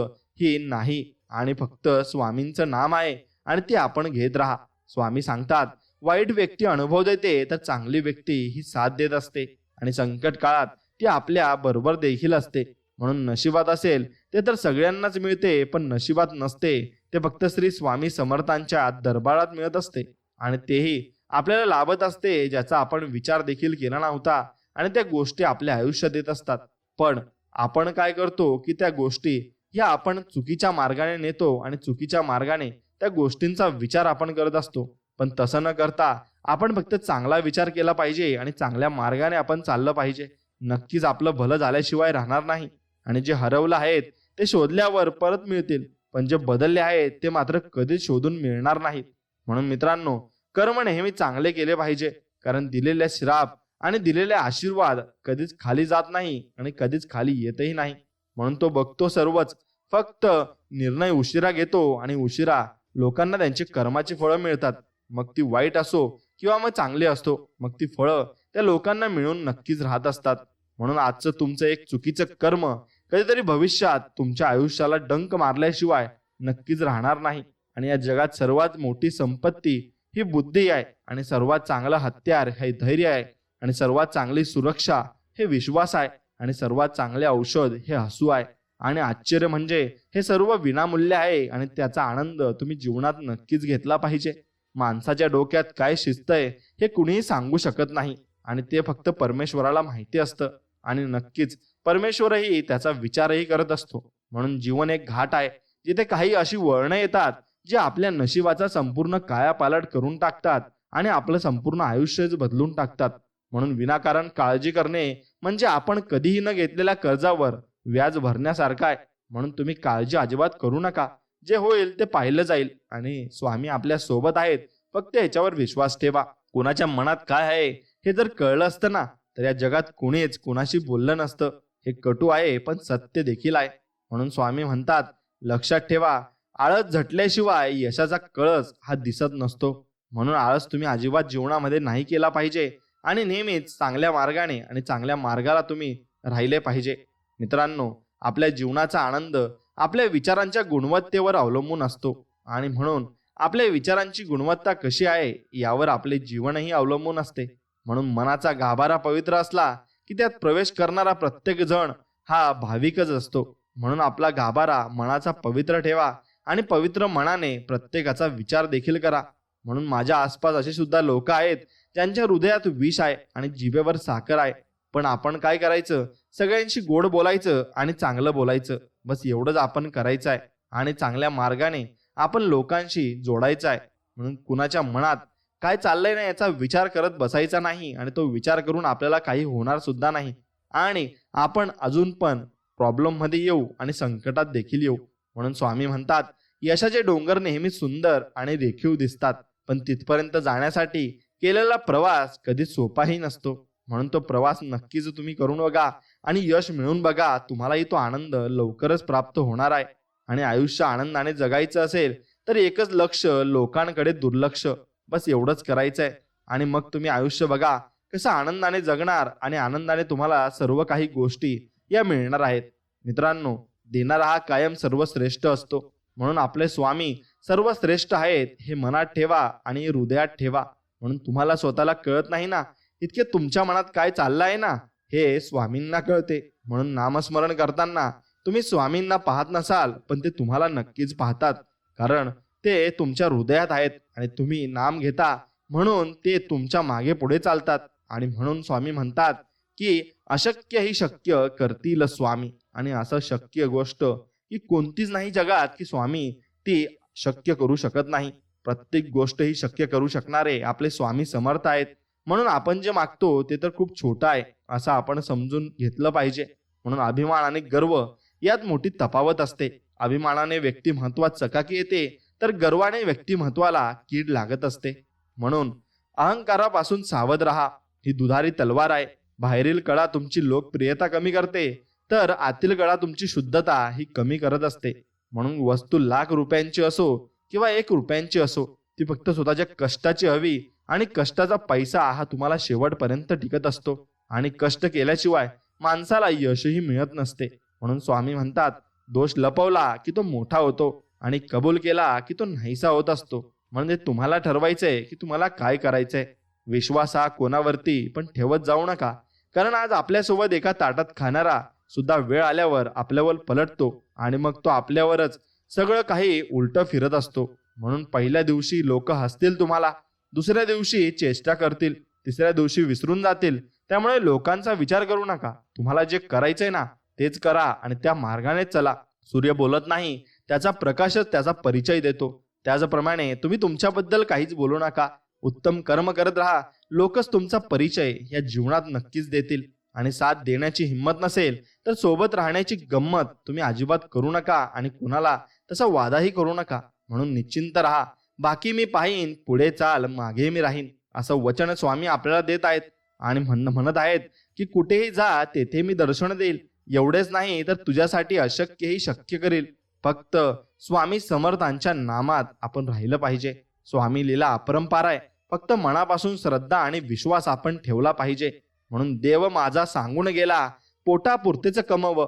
ही नाही. आणि फक्त स्वामींचं नाम आहे आणि ते आपण घेत राहा. स्वामी सांगतात, वाईट व्यक्ती अनुभव देते तर चांगली व्यक्ती ही साथ देत असते आणि संकट काळात ती आपल्या बरोबर देखील असते. म्हणून नशिबात असेल ते तर सगळ्यांनाच मिळते, पण नशिबात नसते ते फक्त श्री स्वामी समर्थांच्या दरबारात मिळत असते. आणि तेही आपल्याला लाभत असते ज्याचा आपण विचार देखील केला नव्हता. आणि त्या गोष्टी आपल्या आयुष्यात येत असतात. पण आपण काय करतो की त्या गोष्टी ह्या आपण चुकीच्या मार्गाने नेतो आणि चुकीच्या मार्गाने त्या गोष्टींचा विचार आपण करत असतो. पण तसं न करता आपण फक्त चांगला विचार केला पाहिजे आणि चांगल्या मार्गाने आपण चाललं पाहिजे. नक्कीच आपलं भलं झाल्याशिवाय राहणार नाही. आणि जे हरवलं आहेत ते शोधल्यावर परत मिळतील, पण जे बदलले आहेत ते मात्र कधीच शोधून मिळणार नाहीत. म्हणून मित्रांनो, कर्म नेहमी चांगले केले पाहिजे, कारण दिलेले श्राप आणि दिलेले आशीर्वाद कधीच खाली जात नाही आणि कधीच खाली येतही नाही. म्हणून तो बघतो सर्वच, फक्त निर्णय उशिरा घेतो आणि उशिरा लोकांना त्यांची कर्माची फळं मिळतात. मग ती वाईट असो किंवा मग चांगली असतो, मग ती फळं त्या लोकांना मिळून नक्कीच राहत असतात. म्हणून आजचं तुमचं एक चुकीचं कर्म कधीतरी भविष्यात तुमच्या आयुष्याला डंक मारल्याशिवाय नक्कीच राहणार नाही. आणि या जगात सर्वात मोठी संपत्ती ही बुद्धी आहे आणि सर्वात चांगलं हत्यार हे धैर्य आहे आणि सर्वात चांगली सुरक्षा हे विश्वास आहे आणि सर्वात चांगले औषध हे हसू आहे. आणि आश्चर्य म्हणजे हे सर्व विनामूल्य आहे आणि त्याचा आनंद तुम्ही जीवनात नक्कीच घेतला पाहिजे. माणसाच्या डोक्यात काय शिस्त आहे हे कुणीही सांगू शकत नाही आणि ते फक्त परमेश्वराला माहिती असतं. आणि नक्कीच परमेश्वरही त्याचा विचारही करत असतो. म्हणून जीवन एक घाट आहे जिथे काही अशी वळणं येतात जे आपल्या नशिबाचा संपूर्ण कायापालट करून टाकतात आणि आपलं संपूर्ण आयुष्यच बदलून टाकतात. म्हणून विनाकारण काळजी करणे म्हणजे आपण कधीही न घेतलेल्या कर्जावर व्याज भरण्यासारखं आहे. म्हणून तुम्ही काळजी अजिबात करू नका. जे होईल ते पाहिलं जाईल आणि स्वामी आपल्या सोबत आहेत. फक्त याच्यावर विश्वास ठेवा. कोणाच्या मनात काय आहे हे जर कळलं असतं ना, तर या जगात कोणीच कोणाशी बोललं नसतं. हे कटू आहे पण सत्य देखील आहे. म्हणून स्वामी म्हणतात, लक्षात ठेवा, आळस झटल्याशिवाय यशाचा कळस हा दिसत नसतो. म्हणून आळस तुम्ही अजिबात जीवनामध्ये नाही केला पाहिजे आणि नेहमीच चांगल्या मार्गाने आणि चांगल्या मार्गाला तुम्ही राहिले पाहिजे. मित्रांनो, आपल्या जीवनाचा आनंद आपल्या विचारांच्या गुणवत्तेवर अवलंबून असतो आणि म्हणून आपल्या विचारांची गुणवत्ता कशी आहे यावर आपले जीवनही अवलंबून असते. म्हणून मनाचा गाभारा पवित्र असला की त्यात प्रवेश करणारा प्रत्येक जण हा भाविकच असतो. म्हणून आपला गाभारा मनाचा पवित्र ठेवा आणि पवित्र मनाने प्रत्येकाचा विचार देखील करा. म्हणून माझ्या आसपास असे सुद्धा लोक आहेत ज्यांच्या हृदयात विष आहे आणि जिभेवर साखर आहे. पण आपण काय करायचं, सगळ्यांशी गोड बोलायचं आणि चांगलं बोलायचं, बस एवढंच आपण करायचं आहे. आणि चांगल्या मार्गाने आपण लोकांशी जोडायचं आहे. म्हणून कुणाच्या मनात काय चाललंय ना याचा विचार करत बसायचा नाही आणि तो विचार करून आपल्याला काही होणार सुद्धा नाही आणि आपण अजून पण प्रॉब्लेम मध्ये येऊ आणि संकटात देखील येऊ. म्हणून स्वामी म्हणतात, यशाचे डोंगर नेहमी सुंदर आणि रेखीव दिसतात, पण तिथपर्यंत जाण्यासाठी केलेला प्रवास कधी सोपाही नसतो. म्हणून तो प्रवास नक्कीच तुम्ही करून बघा आणि यश मिळवून बघा. तुम्हालाही तो आनंद लवकरच प्राप्त होणार आहे. आणि आयुष्य आनंदाने जगायचं असेल तर एकच लक्ष, लोकांकडे दुर्लक्ष, बस एवढंच करायचं आहे. आणि मग तुम्ही आयुष्य बघा कसं आनंदाने जगणार आणि आनंदाने तुम्हाला सर्व काही गोष्टी या मिळणार आहेत. मित्रांनो, देणारा हा कायम सर्वश्रेष्ठ असतो. म्हणून आपले स्वामी सर्वश्रेष्ठ आहेत हे मनात ठेवा आणि हृदयात ठेवा. म्हणून तुम्हाला स्वतःला कळत नाही ना इतके तुमच्या मनात काय चाललं आहे ना हे स्वामींना कळते. म्हणून नामस्मरण करताना तुम्ही स्वामींना पाहत नसाल पण ते तुम्हाला नक्कीच पाहतात. कारण ते तुमच्या हृदयात आहेत आणि तुम्ही नाम घेता म्हणून ते तुमच्या मागे पुढे चालतात. आणि म्हणून स्वामी म्हणतात की अशक्य ही शक्य करतील स्वामी. आणि असं शक्य गोष्ट ही कोणतीच नाही जगात की स्वामी ती शक्य करू शकत नाही. प्रत्येक गोष्ट ही शक्य करू शकणारे आपले स्वामी समर्थ आहेत. म्हणून आपण जे मागतो ते तर खूप छोटं आहे असं आपण समजून घेतलं पाहिजे. म्हणून अभिमान आणि गर्व यात मोठी तफावत असते. अभिमानाने व्यक्तिमत्वात चकाकी येते तर गर्वाने व्यक्तिमत्वाला कीड लागत असते. म्हणून अहंकारापासून सावध राहा. ही दुधारी तलवार आहे. बाहेरील कळा तुमची लोकप्रियता कमी करते तर आतील कळा तुमची शुद्धता ही कमी करत असते. म्हणून वस्तू लाख रुपयांची असो किंवा 1 रुपयांची असो ती फक्त स्वतःच्या कष्टाची हवी. आणि कष्टाचा पैसा हा तुम्हाला शेवटपर्यंत टिकत असतो. आणि कष्ट केल्याशिवाय माणसाला यशही मिळत नसते. म्हणून स्वामी म्हणतात दोष लपवला की तो मोठा होतो आणि कबूल केला की तो नाहीसा होत असतो. म्हणजे तुम्हाला ठरवायचंय की तुम्हाला काय करायचंय. विश्वास हा कोणावरती पण ठेवत जाऊ नका. कारण आज आपल्यासोबत एका ताटात खाणारा सुद्धा वेळ आल्यावर आपल्यावर पलटतो आणि मग तो आपल्यावरच सगळं काही उलट फिरत असतो. म्हणून पहिल्या दिवशी लोक हसतील तुम्हाला, दुसऱ्या दिवशी चेष्टा करतील, तिसऱ्या दिवशी विसरून जातील. त्यामुळे लोकांचा विचार करू नका. तुम्हाला जे करायचंय ना तेच करा आणि त्या मार्गाने चला. सूर्य बोलत नाही, त्याचा प्रकाशच त्याचा परिचय देतो. त्याचप्रमाणे तुम्ही तुमच्याबद्दल काहीच बोलू नका. उत्तम कर्म करत राहा. लोकच तुमचा परिचय या जीवनात नक्कीच देतील. आणि साथ देण्याची हिंमत नसेल तर सोबत राहण्याची गंमत तुम्ही अजिबात करू नका आणि कुणाला तसा वादाही करू नका. म्हणून निश्चिंत राहा. बाकी मी पाहीन, पुढे चाल, मागे मी राहीन, असं वचन स्वामी आपल्याला देत आहेत. आणि म्हणत आहेत की कुठेही जा तेथे मी दर्शन देईल. एवढेच नाही तर तुझ्यासाठी अशक्यही शक्य करील. फक्त स्वामी समर्थांच्या नामात आपण राहिलं पाहिजे. स्वामी लीला अपरंपार आहे. फक्त मनापासून श्रद्धा आणि विश्वास आपण ठेवला पाहिजे. म्हणून देव माझा सांगून गेला, पोटापुरतेच कमव,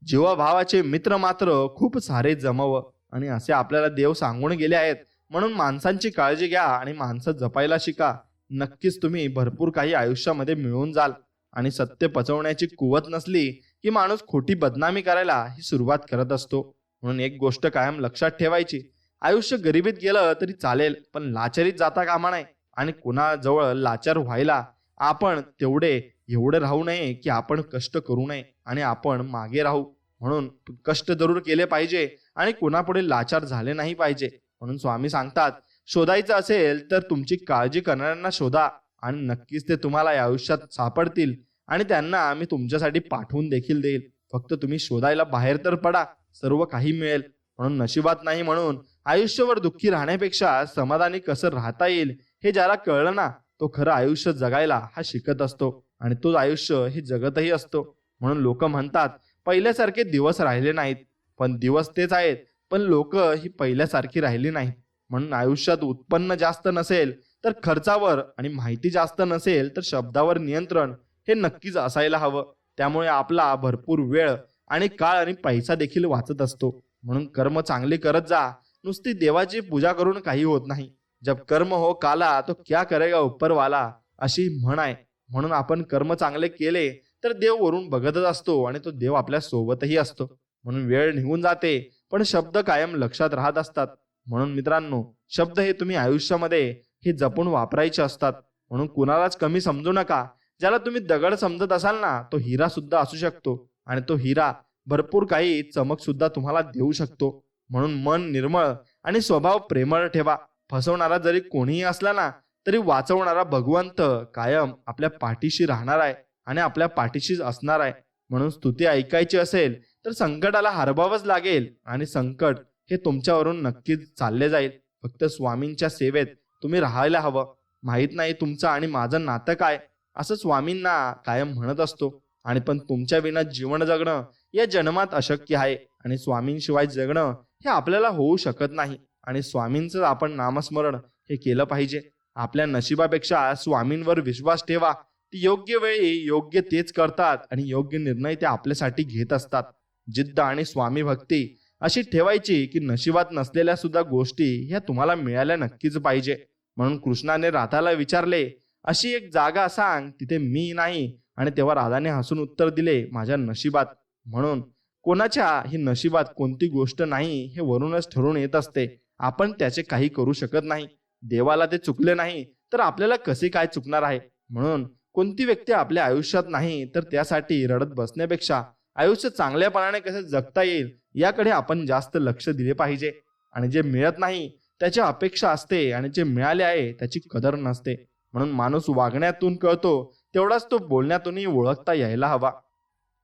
जीवभावाचे मित्र मात्र खूप सारे जमव. आणि असे आपल्याला देव सांगून गेले आहेत. म्हणून माणसांची काळजी घ्या आणि माणसं जपायला शिका. नक्कीच तुम्ही भरपूर काही आयुष्यामध्ये मिळवून जाल. आणि सत्य पचवण्याची कुवत नसली की माणूस खोटी बदनामी करायला ही सुरुवात करत असतो. म्हणून एक गोष्ट कायम लक्षात ठेवायची, आयुष्य गरिबीत गेलं तरी चालेल पण लाचारीत जाता कामा नये. आणि कुणाजवळ लाचार व्हायला आपण एवढे राहू नये की आपण कष्ट करू नये आणि आपण मागे राहू. म्हणून कष्ट जरूर केले पाहिजे आणि कुणापुढे लाचार झाले नाही पाहिजे. म्हणून स्वामी सांगतात शोधायचं असेल तर तुमची काळजी करणाऱ्यांना शोधा आणि नक्कीच ते तुम्हाला या आयुष्यात सापडतील. आणि त्यांना मी तुमच्यासाठी पाठवून देखील देईल. फक्त तुम्ही शोधायला बाहेर तर पडा, सर्व काही मिळेल. म्हणून नशिबात नाही म्हणून आयुष्यभर दुःखी राहण्यापेक्षा समाधानी कसं राहता येईल हे ज्याला कळलं ना तो खरं आयुष्य जगायला हा शिकत असतो. आणि तोच आयुष्य हे जगतही असतो. म्हणून लोक म्हणतात पहिल्यासारखे दिवस राहिले नाहीत. पण दिवस तेच आहेत, पण लोक ही पहिल्यासारखी राहिली नाहीत. म्हणून आयुष्यात उत्पन्न जास्त नसेल तर खर्चावर आणि माहिती जास्त नसेल तर शब्दावर नियंत्रण हे नक्कीच असायला हवं. त्यामुळे आपला भरपूर वेळ आणि काळ आणि पैसा देखील वाचत असतो. म्हणून कर्म चांगले करत जा. नुसती देवाची पूजा करून काही होत नाही. जब कर्म हो काला तो क्या करेगा ऊपर वाला, अशी म्हण आहे. म्हणून आपण कर्म चांगले केले तर देव वरून बघतच असतो आणि तो देव आपल्या सोबतही असतो. म्हणून वेळ निघून जाते पण शब्द कायम लक्षात राहत असतात. म्हणून मित्रांनो, शब्द हे तुम्ही आयुष्यामध्ये हे जपून वापरायचे असतात. म्हणून कुणालाच कमी समजू नका. ज्याला तुम्ही दगड समजत असाल ना तो हिरा सुद्धा असू शकतो आणि तो हिरा भरपूर काही चमक सुद्धा तुम्हाला देऊ शकतो. म्हणून मन निर्मळ आणि स्वभाव प्रेमळ ठेवा. फसवणारा जरी कोणीही असला ना तरी वाचवणारा भगवंत कायम आपल्या पाठीशी राहणार आहे आणि आपल्या पाठीशीच असणार आहे. म्हणून स्तुती ऐकायची असेल तर संकटाला हरवावंच लागेल आणि संकट हे तुमच्यावरून नक्कीच चालले जाईल. फक्त स्वामींच्या सेवेत तुम्ही राहायला हवं. माहित नाही तुमचं आणि माझं नातं काय, असं स्वामींना कायम म्हणत असतो. आणि पण तुमच्या विना जीवन जगणं या जन्मात अशक्य आहे आणि स्वामींशिवाय जगणं हे आपल्याला होऊ शकत नाही. आणि स्वामींचं आपण नामस्मरण हे केलं पाहिजे. आपल्या नशिबापेक्षा स्वामींवर विश्वास ठेवा. ती योग्य वेळी योग्य तेच करतात आणि योग्य निर्णय ते आपल्यासाठी घेत असतात. जिद्द आणि स्वामी भक्ती अशी ठेवायची की नशिबात नसलेल्या सुद्धा गोष्टी ह्या तुम्हाला मिळाल्या नक्कीच पाहिजे. म्हणून कृष्णाने राधाला विचारले, अशी एक जागा सांग तिथे मी नाही. आणि तेव्हा राधाने हसून उत्तर दिले, माझ्या नशिबात. म्हणून कोणाच्या ही नशिबात कोणती गोष्ट नाही हे वरूनच ठरून येत असते. आपण त्याचे काही करू शकत नाही. देवाला ते चुकले नाही तर आपल्याला कसे काय चुकणार आहे. म्हणून कोणती व्यक्ती आपल्या आयुष्यात नाही तर त्यासाठी रडत बसण्यापेक्षा आयुष्य चांगल्यापणाने कसे जगता येईल याकडे आपण जास्त लक्ष दिले पाहिजे. आणि जे मिळत नाही त्याची अपेक्षा असते आणि जे मिळाले आहे त्याची कदर नसते. म्हणून माणूस वागण्यातून कळतो तेवढाच तो बोलण्यातूनही ओळखता यायला हवा.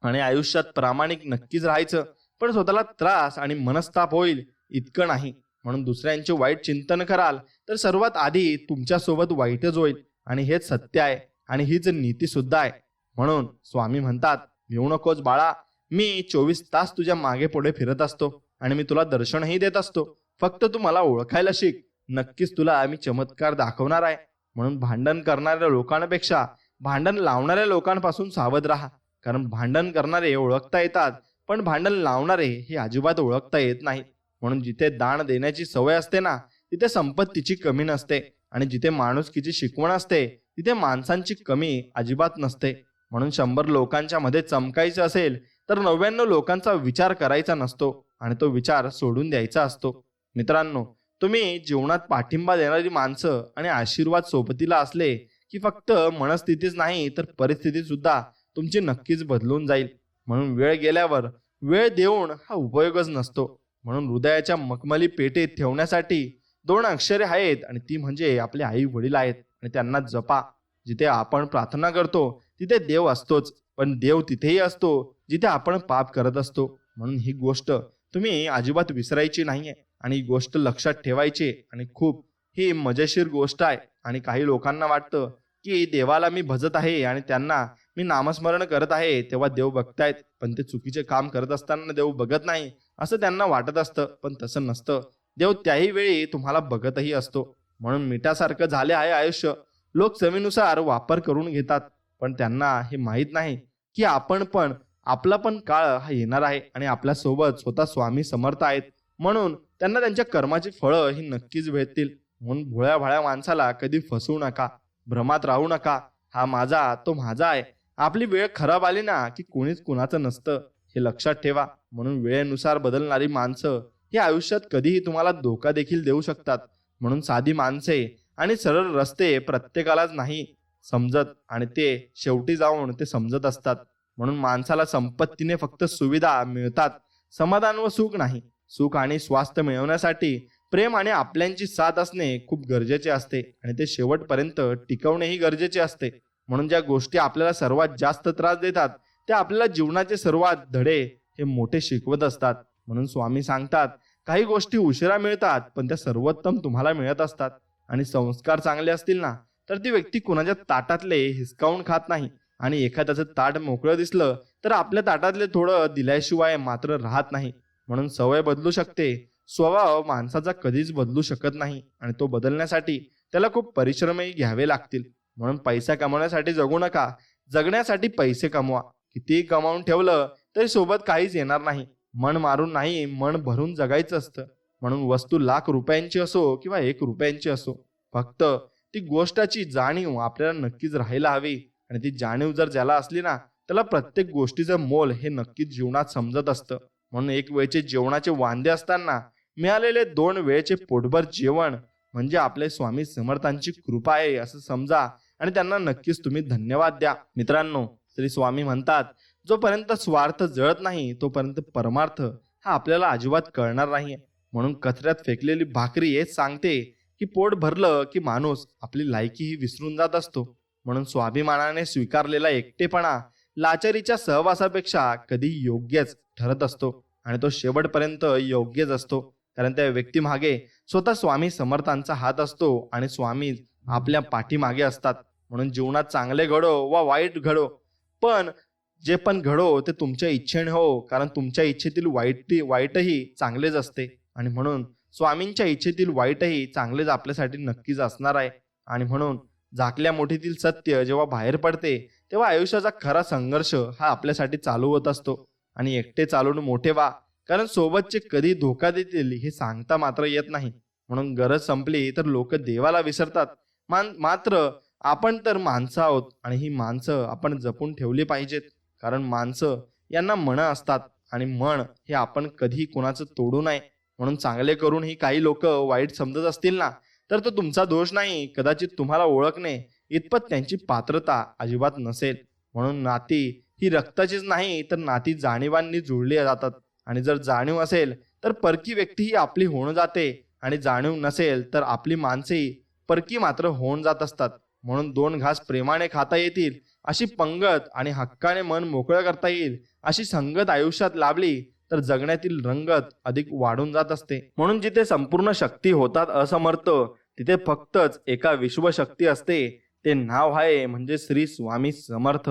आणि आयुष्यात प्रामाणिक नक्कीच राहायचं, पण स्वतःला त्रास आणि मनस्ताप होईल इतकं नाही. म्हणून दुसऱ्यांचे वाईट चिंतन कराल तर सर्वात आधी तुमच्यासोबत वाईटच होईल. आणि हेच सत्य आहे आणि हीच नीती सुद्धा आहे. म्हणून स्वामी म्हणतात, भिवू नकोस बाळा, मी 24 तास तुझ्या मागे पुढे फिरत असतो आणि मी तुला दर्शनही देत असतो. फक्त तू मला ओळखायला शिक. नक्कीच तुला आम्ही चमत्कार दाखवणार आहे. म्हणून भांडण करणाऱ्या लोकांपेक्षा भांडण लावणाऱ्या लोकांपासून सावध राहा. कारण भांडण करणारे ओळखता येतात पण भांडण लावणारे हे अजिबात ओळखता येत नाहीत. म्हणून जिथे दान देण्याची सवय असते ना तिथे संपत्तीची कमी नसते. आणि जिथे माणुसकीची शिकवण असते तिथे माणसांची कमी अजिबात नसते. म्हणून 100 लोकांच्या मध्ये चमकायचं असेल तर 99 लोकांचा विचार करायचा नसतो आणि तो विचार सोडून द्यायचा असतो. मित्रांनो, तुम्ही जीवनात पाठिंबा देणारी माणसं आणि आशीर्वाद सोबतीला असले की फक्त मनस्थितीच नाही तर परिस्थिती सुद्धा तुमची नक्कीच बदलून जाईल. म्हणून वेळ गेल्यावर वेळ देऊन हा उपयोगच नसतो. म्हणून हृदयाच्या मखमली पेटीत ठेवण्यासाठी 2 अक्षरे आहेत आणि ती म्हणजे आपले आई वडील आहेत आणि त्यांना जपा. जिथे आपण प्रार्थना करतो तिथे देव असतोच, पण देव तिथेही असतो जिथे आपण पाप करत असतो. म्हणून ही गोष्ट तुम्ही अजिबात विसरायची नाहीये आणि ही गोष्ट लक्षात ठेवायची. आणि खूप ही मजेशीर गोष्ट आहे. आणि काही लोकांना वाटतं की देवाला मी भजत आहे आणि त्यांना मी नामस्मरण करत आहे तेव्हा देव बघतायत, पण ते चुकीचे काम करत असताना देव बघत नाही असं त्यांना वाटत असतं. पण तसं नसतं. देव त्याही वेळी तुम्हाला बघतही असतो. म्हणून मिठासारखं झाले आहे आयुष्य. लोक चवीनुसार वापर करून घेतात, पण त्यांना हे माहीत नाही की आपला पण काळ हा येणार आहे आणि आपल्या सोबत स्वतः स्वामी समर्थ आहेत. म्हणून त्यांना त्यांच्या कर्माची फळं ही नक्कीच भेटतील. म्हणून भोळ्या भाळ्या माणसाला कधी फसवू नका, भ्रमात राहू नका. हा माझा तो माझा आहे. आपली वेळ खराब आली ना की कोणीच कुणाचं नसतं हे लक्षात ठेवा. म्हणून वेळेनुसार बदलणारी माणसं हे आयुष्यात कधीही तुम्हाला धोका देखील देऊ शकतात. म्हणून साधी माणसे आणि सरळ रस्ते प्रत्येकालाच नाही समजत आणि ते शेवटी जाऊन ते समजत असतात. म्हणून माणसाला संपत्तीने फक्त सुविधा मिळतात, समाधान व सुख नाही. सुख आणि स्वास्थ्य मिळवण्यासाठी प्रेम आणि आपल्यांची साथ असणे खूप गरजेचे असते आणि ते शेवटपर्यंत टिकवणेही गरजेचे असते. म्हणून ज्या गोष्टी आपल्याला सर्वात जास्त त्रास देतात त्या आपल्याला जीवनाचे सर्वात धडे हे मोठे शिकवत असतात. म्हणून स्वामी सांगतात, काही गोष्टी उशिरा मिळतात पण त्या सर्वोत्तम तुम्हाला मिळत असतात. आणि संस्कार चांगले असतील ना तर ती व्यक्ती कुणाच्या ताटातले हिसकावून खात नाही. आणि एखाद्याचं ताट मोकळं दिसलं तर आपल्या ताटातले थोडं दिल्याशिवाय मात्र राहत नाही. म्हणून सवय बदलू शकते, स्वभाव माणसाचा कधीच बदलू शकत नाही आणि तो बदलण्यासाठी त्याला खूप परिश्रमही घ्यावे लागतील. म्हणून पैसा कमवण्यासाठी जगू नका, जगण्यासाठी पैसे कमवा. कितीही कमावून ठेवलं तरी सोबत काहीच येणार नाही. मन मारून नाही, मन भरून जगायचं असतं. म्हणून वस्तू लाख रुपयांची असो किंवा 1 रुपयांची असो, फक्त ती गोष्टाची जाणीव आपल्याला नक्कीच राहायला हवी. आणि ती जाणीव जर ज्याला असली ना त्याला प्रत्येक गोष्टीचं मोल हे नक्कीच जीवनात समजत असतं. म्हणून एक वेळचे जेवणाचे वांदे असताना मिळालेले 2 वेळचे पोटभर जेवण म्हणजे आपले स्वामी समर्थांची कृपा आहे असं समजा आणि त्यांना नक्कीच तुम्ही धन्यवाद द्या. मित्रांनो, श्री स्वामी म्हणतात, जोपर्यंत स्वार्थ जळत नाही तोपर्यंत परमार्थ हा आपल्याला अजिबात कळणार नाही. म्हणून कचऱ्यात फेकलेली भाकरी हेच सांगते की पोट भरलं की माणूस आपली लायकीही विसरून जात असतो. म्हणून स्वाभिमानाने स्वीकारलेला एकटेपणा लाचारीच्या सहवासापेक्षा कधी योग्यच ठरत असतो आणि तो शेवटपर्यंत योग्यच असतो. कारण त्या व्यक्तीमागे स्वतः स्वामी समर्थांचा हात असतो आणि स्वामी आपल्या पाठीमागे असतात. म्हणून जीवनात चांगले घडो वा वाईट घडो, पण जे पण घडो ते तुमच्या इच्छेने हो, कारण तुमच्या इच्छेतील वाईटही चांगलेच असते. आणि म्हणून स्वामींच्या इच्छेतील वाईटही चांगलेच आपल्यासाठी नक्कीच असणार आहे. आणि म्हणून झाकल्या मोठीतील सत्य जेव्हा बाहेर पडते तेव्हा आयुष्याचा खरा संघर्ष हा आपल्यासाठी चालू होत असतो. आणि एकटे चालून मोठे व्हा, कारण सोबतचे कधी धोका देतील हे सांगता मात्र येत नाही. म्हणून गरज संपली तर लोक देवाला विसरतात, मात्र आपण तर माणसं आहोत आणि ही माणसं आपण जपून ठेवली पाहिजेत. कारण माणसं यांना मन असतात आणि मन हे आपण कधी कोणाचं तोडू नये. म्हणून चांगले करून ही काही लोक वाईट समजत असतील ना, तर तो तुमचा दोष नाही, कदाचित तुम्हाला ओळखणे इतपत त्यांची पात्रता अजिबात नसेल. म्हणून नाती ही रक्ताचीच नाही तर नाती जाणीवांनी जुळली जातात. आणि जर जाणीव असेल तर परकी व्यक्ती ही आपली होऊन जाते, आणि जाणीव नसेल तर आपली माणसेही परकी मात्र होऊन जात असतात. म्हणून 2 घास प्रेमाने खाता येतील अशी पंगत आणि हक्काने मन मोकळं करता येईल अशी संगत आयुष्यात लाभली तर जगण्यातील रंगत अधिक वाढून जात असते. म्हणून जिथे संपूर्ण शक्ती होतात असमर्थ, तिथे फक्तच एका विश्वशक्ती असते. ते नाव आहे म्हणजे श्री स्वामी समर्थ.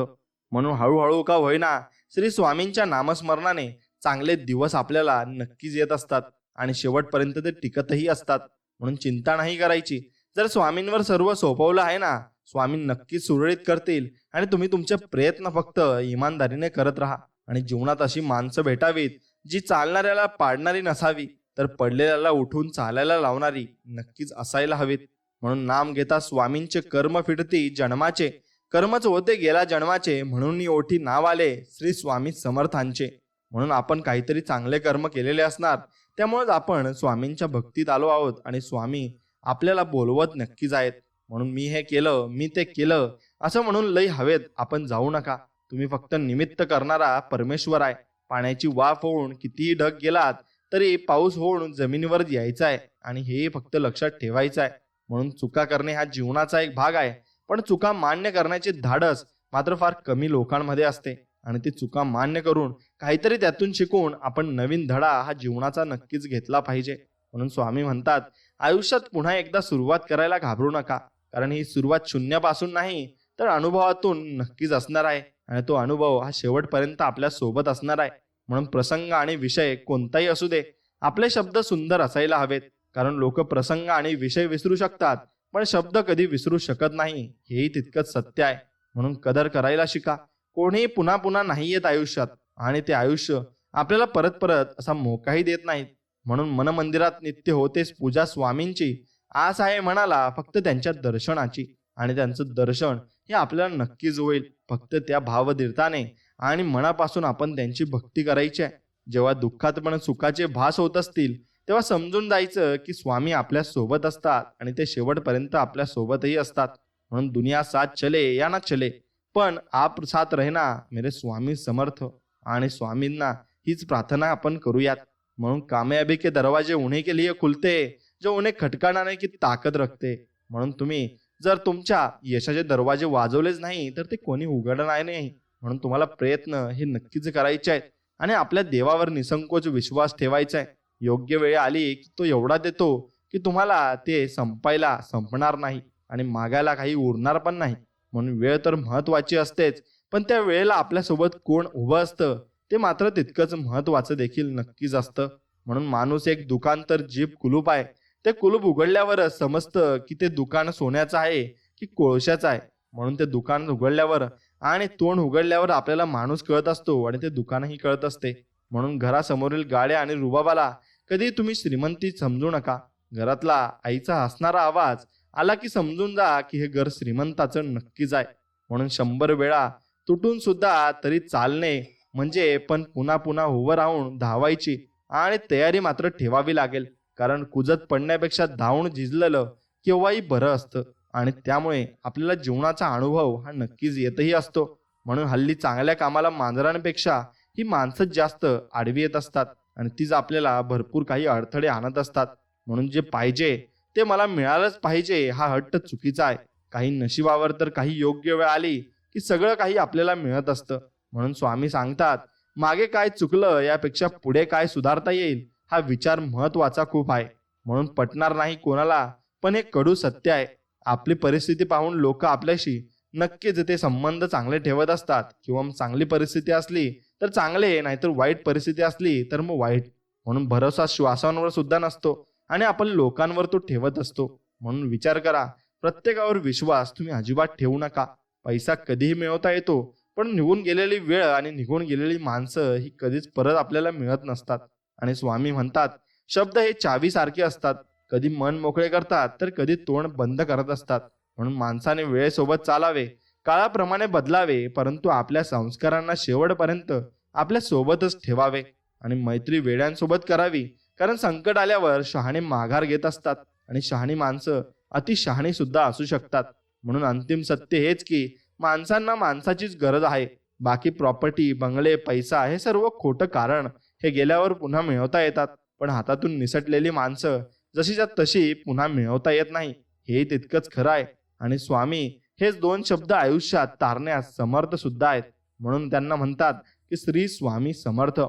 म्हणून हळूहळू का होईना श्री स्वामींच्या नामस्मरणाने चांगले दिवस आपल्याला नक्कीच येत असतात आणि शेवटपर्यंत ते टिकतही असतात. म्हणून चिंता नाही करायची. जर स्वामींवर सर्व सोपवलं आहे ना, स्वामी नक्कीच सुरळीत करतील. आणि तुम्ही तुमचे प्रयत्न फक्त इमानदारीने करत राहा. आणि जीवनात अशी माणसं भेटावीत जी चालणाऱ्याला पाडणारी नसावी, तर पडलेल्याला उठून चालायला लावणारी नक्कीच असायला हवीत. म्हणून नाम घेता स्वामींचे कर्म फिटती जन्माचे, कर्मच होते गेला जन्माचे, म्हणून ओठी नाव आले श्री स्वामी समर्थांचे. म्हणून आपण काहीतरी चांगले कर्म केलेले असणार, त्यामुळेच आपण स्वामींच्या भक्तीत आलो आहोत आणि स्वामी आपल्याला बोलवत नक्कीच आहेत. म्हणून मी हे केलं, मी ते केलं असं म्हणून लई हवेत आपण जाऊ नका. तुम्ही फक्त निमित्त करणारा परमेश्वर आहे. पाण्याची वाफ होऊन कितीही ढग गेलात तरी पाऊस होऊन जमिनीवर यायचा आहे, आणि हे फक्त लक्षात ठेवायचं आहे. म्हणून चुका करणे हा जीवनाचा एक भाग आहे, पण चुका मान्य करण्याचे धाडस मात्र फार कमी लोकांमध्ये असते. आणि ती चुका मान्य करून काहीतरी त्यातून शिकून आपण नवीन धडा हा जीवनाचा नक्कीच घेतला पाहिजे. म्हणून स्वामी म्हणतात, आयुष्यात पुन्हा एकदा सुरुवात करायला घाबरू नका, कारण ही सुरुवात शून्यापासून नाही तर अनुभवातून नक्कीच असणार आहे. आणि तो अनुभव हा शेवटपर्यंत आपल्या सोबत असणार आहे. म्हणून प्रसंग आणि विषय कोणताही असू दे, आपले शब्द सुंदर असायला हवेत. कारण लोक प्रसंग आणि विषय विसरू शकतात, पण शब्द कधी विसरू शकत नाही, हेही तितकंच सत्य आहे. म्हणून कदर करायला शिका. कोणीही पुन्हा पुन्हा नाही येत आयुष्यात, आणि ते आयुष्य आपल्याला परत परत असा मोकाही देत नाहीत. म्हणून मनमंदिरात नित्य होतेच पूजा स्वामींची, आस आहे मनाला फक्त त्यांच्या दर्शनाची. आणि त्यांचं दर्शन हे आपल्याला नक्कीच होईल, फक्त त्या भावधीरताने आणि मनापासून आपण त्यांची भक्ती करायची आहे. जेव्हा दुःखात पण सुखाचे भास होत असतील तेव्हा समजून जायचं की स्वामी आपल्या सोबत असतात आणि ते शेवटपर्यंत आपल्या सोबतही असतात. म्हणून दुनिया साथ चले या ना चले, पण आप साथ रहना मेरे स्वामी समर्थ. आणि स्वामींना हीच प्रार्थना आपण करूयात. म्हणून कामयाबी के दरवाजे उन्हीं के लिए खुलते जो उन्हें खटकाने की ताकद रखते. म्हणून तुम्ही जर तुमच्या यशाचे दरवाजे वाजवलेच नाही तर ते कोणी उघडणार नाही. म्हणून तुम्हाला प्रयत्न हे नक्कीच करायचे आहेत आणि आपल्या देवावर निसंकोच विश्वास ठेवायचा आहे. योग्य वेळ आली की तो एवढा देतो की तुम्हाला ते संपणार नाही आणि मागायला काही उरणार पण नाही. म्हणून वेळ तर महत्वाची असतेच, पण त्या वेळेला आपल्यासोबत कोण उभं असतं ते मात्र तितकंच महत्वाचं देखील नक्कीच असतं. म्हणून माणूस एक दुकान तर जीभ कुलूप आहे. ते कुलूप उघडल्यावरच समजतं की ते दुकान सोन्याचं आहे की कोळशाचं आहे. म्हणून ते दुकान उघडल्यावर आणि तोंड उघडल्यावर आपल्याला माणूस कळत असतो आणि ते दुकानही कळत असते. म्हणून घरासमोरील गाड्या आणि रुबाबाला कधी तुम्ही श्रीमंती समजू नका. घरातला आईचा हसणारा आवाज आला की समजून जा की हे घर श्रीमंताचं नक्कीच आहे. म्हणून 100 वेळा तुटून सुद्धा तरी चालणे म्हणजे पण पुन्हा पुन्हा उभं राहून धावायची आणि तयारी मात्र ठेवावी लागेल. कारण कुजत पडण्यापेक्षा धावून झिजलेलं केव्हाही बरं असतं आणि त्यामुळे आपल्याला जीवनाचा अनुभव हा नक्कीच येतही असतो. म्हणून हल्ली चांगल्या कामाला मांजरांपेक्षा ही माणसंच जास्त आडवी येत असतात आणि तीच आपल्याला भरपूर काही अडथळे आणत असतात. म्हणून जे पाहिजे ते मला मिळालंच पाहिजे हा हट्ट चुकीचा आहे. काही नशिबावर तर काही योग्य वेळ आली की सगळं काही आपल्याला मिळत असतं. म्हणून स्वामी सांगतात, मागे काय चुकलं यापेक्षा पुढे काय सुधारता येईल हा विचार महत्वाचा खूप आहे. म्हणून पटणार नाही कोणाला, पण हे कडू सत्य आहे. आपली परिस्थिती पाहून लोक आपल्याशी नक्कीच ते संबंध चांगले ठेवत असतात. किंवा मग चांगली परिस्थिती असली तर चांगले, नाहीतर वाईट परिस्थिती असली तर मग वाईट. म्हणून भरोसा श्वासांवर सुद्धा नसतो आणि आपण लोकांवर तो ठेवत असतो. म्हणून विचार करा, प्रत्येकावर विश्वास तुम्ही अजिबात ठेवू नका. पैसा कधीही मिळवता येतो, पण निघून गेलेली वेळ आणि निघून गेलेली माणसं ही कधीच परत आपल्याला मिळत नसतात. आणि स्वामी म्हणतात, शब्द हे चावीसारखे असतात. कधी मन मोकळे करतात तर कधी तोंड बंद करत असतात. म्हणून माणसाने वेळेसोबत चालावे, काळाप्रमाणे बदलावे, परंतु आपल्या संस्कारांना शेवटपर्यंत आपल्या सोबतच ठेवावे. आणि मैत्री वेड्यांसोबत करावी, कारण संकट आल्यावर शहाणे माघार घेत असतात आणि शहाणी माणसं अति शहाणी सुद्धा असू शकतात. म्हणून अंतिम सत्य हेच की माणसांना माणसाचीच गरज आहे. बाकी प्रॉपर्टी, बंगले, पैसा हे सर्व खोटं, कारण हे गेल्यावर पुन्हा मिळवता येतात, पण हातातून निसटलेली माणसं जशीच्या तशी पुन्हा मिळवता येत नाही, हे तितकंच खरं आहे. आणि स्वामी हेच दोन शब्द आयुष्यात तारण्यास समर्थ सुद्धा आहेत. म्हणून त्यांना म्हणतात की श्री स्वामी समर्थ.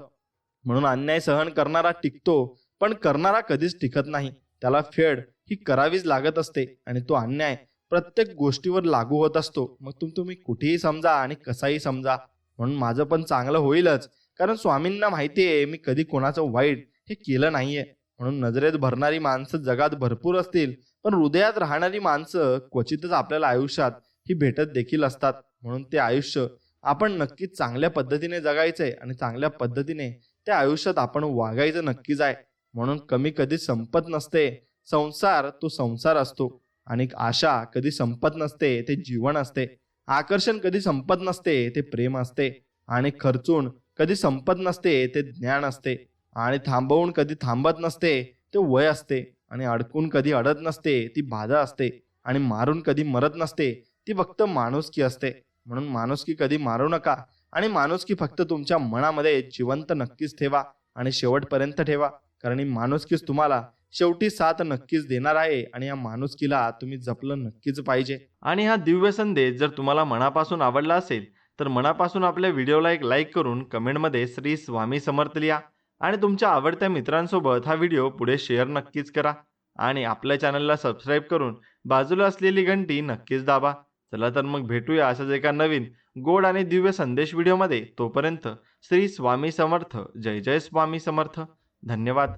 म्हणून अन्याय सहन करणारा टिकतो, पण करणारा कधीच टिकत नाही. त्याला फेड ही करावीच लागत असते आणि तो अन्याय प्रत्येक गोष्टीवर लागू होत असतो. मग तुम्ही कुठेही समजा आणि कसाही समजा. म्हणून माझं पण चांगलं होईलच, कारण स्वामींना माहिती आहे मी कधी कोणाचं वाईट हे केलं नाहीये. म्हणून नजरेत भरणारी माणसं जगात भरपूर असतील, पण हृदयात राहणारी माणसं क्वचितच आपल्याला आयुष्यात ही भेटत देखील असतात. म्हणून ते आयुष्य आपण नक्कीच चांगल्या पद्धतीने जगायचंय आणि चांगल्या पद्धतीने त्या आयुष्यात आपण वागायचं नक्कीच आहे. म्हणून कमी कधी संपत नसते, संसार तो संसार असतो. आणि आशा कधी संपत नसते, ते जीवन असते. आकर्षण कधी संपत नसते, ते प्रेम असते. आणि खर्चून कधी संपत नसते, ते ज्ञान असते. आणि थांबवून कधी थांबत नसते, ते वय असते. आणि अडकून कधी अडत नसते, ती बाधा असते. आणि मारून कधी मरत नसते, ती फक्त माणुसकी असते. म्हणून माणुसकी कधी मारू नका आणि माणुसकी फक्त तुमच्या मनामध्ये जिवंत नक्कीच ठेवा आणि शेवटपर्यंत ठेवा, कारण ही माणुसकीच तुम्हाला शेवटी साथ नक्कीच देणार आहे आणि या माणुसकीला तुम्ही जपलं नक्कीच पाहिजे. आणि हा दिव्य संदेश जर तुम्हाला मनापासून आवडला असेल तर मनापासून आपल्या व्हिडिओला एक लाईक करून कमेंटमध्ये श्री स्वामी समर्थ लिहा आणि तुमच्या आवडत्या मित्रांसोबत हा व्हिडिओ पुढे शेअर नक्कीच करा आणि आपल्या चॅनलला सबस्क्राईब करून बाजूला असलेली घंटी नक्कीच दाबा. चला तर मग भेटूया अशाच एका नवीन गोड आणि दिव्य संदेश व्हिडिओमध्ये. तोपर्यंत श्री स्वामी समर्थ. जय जय स्वामी समर्थ. धन्यवाद.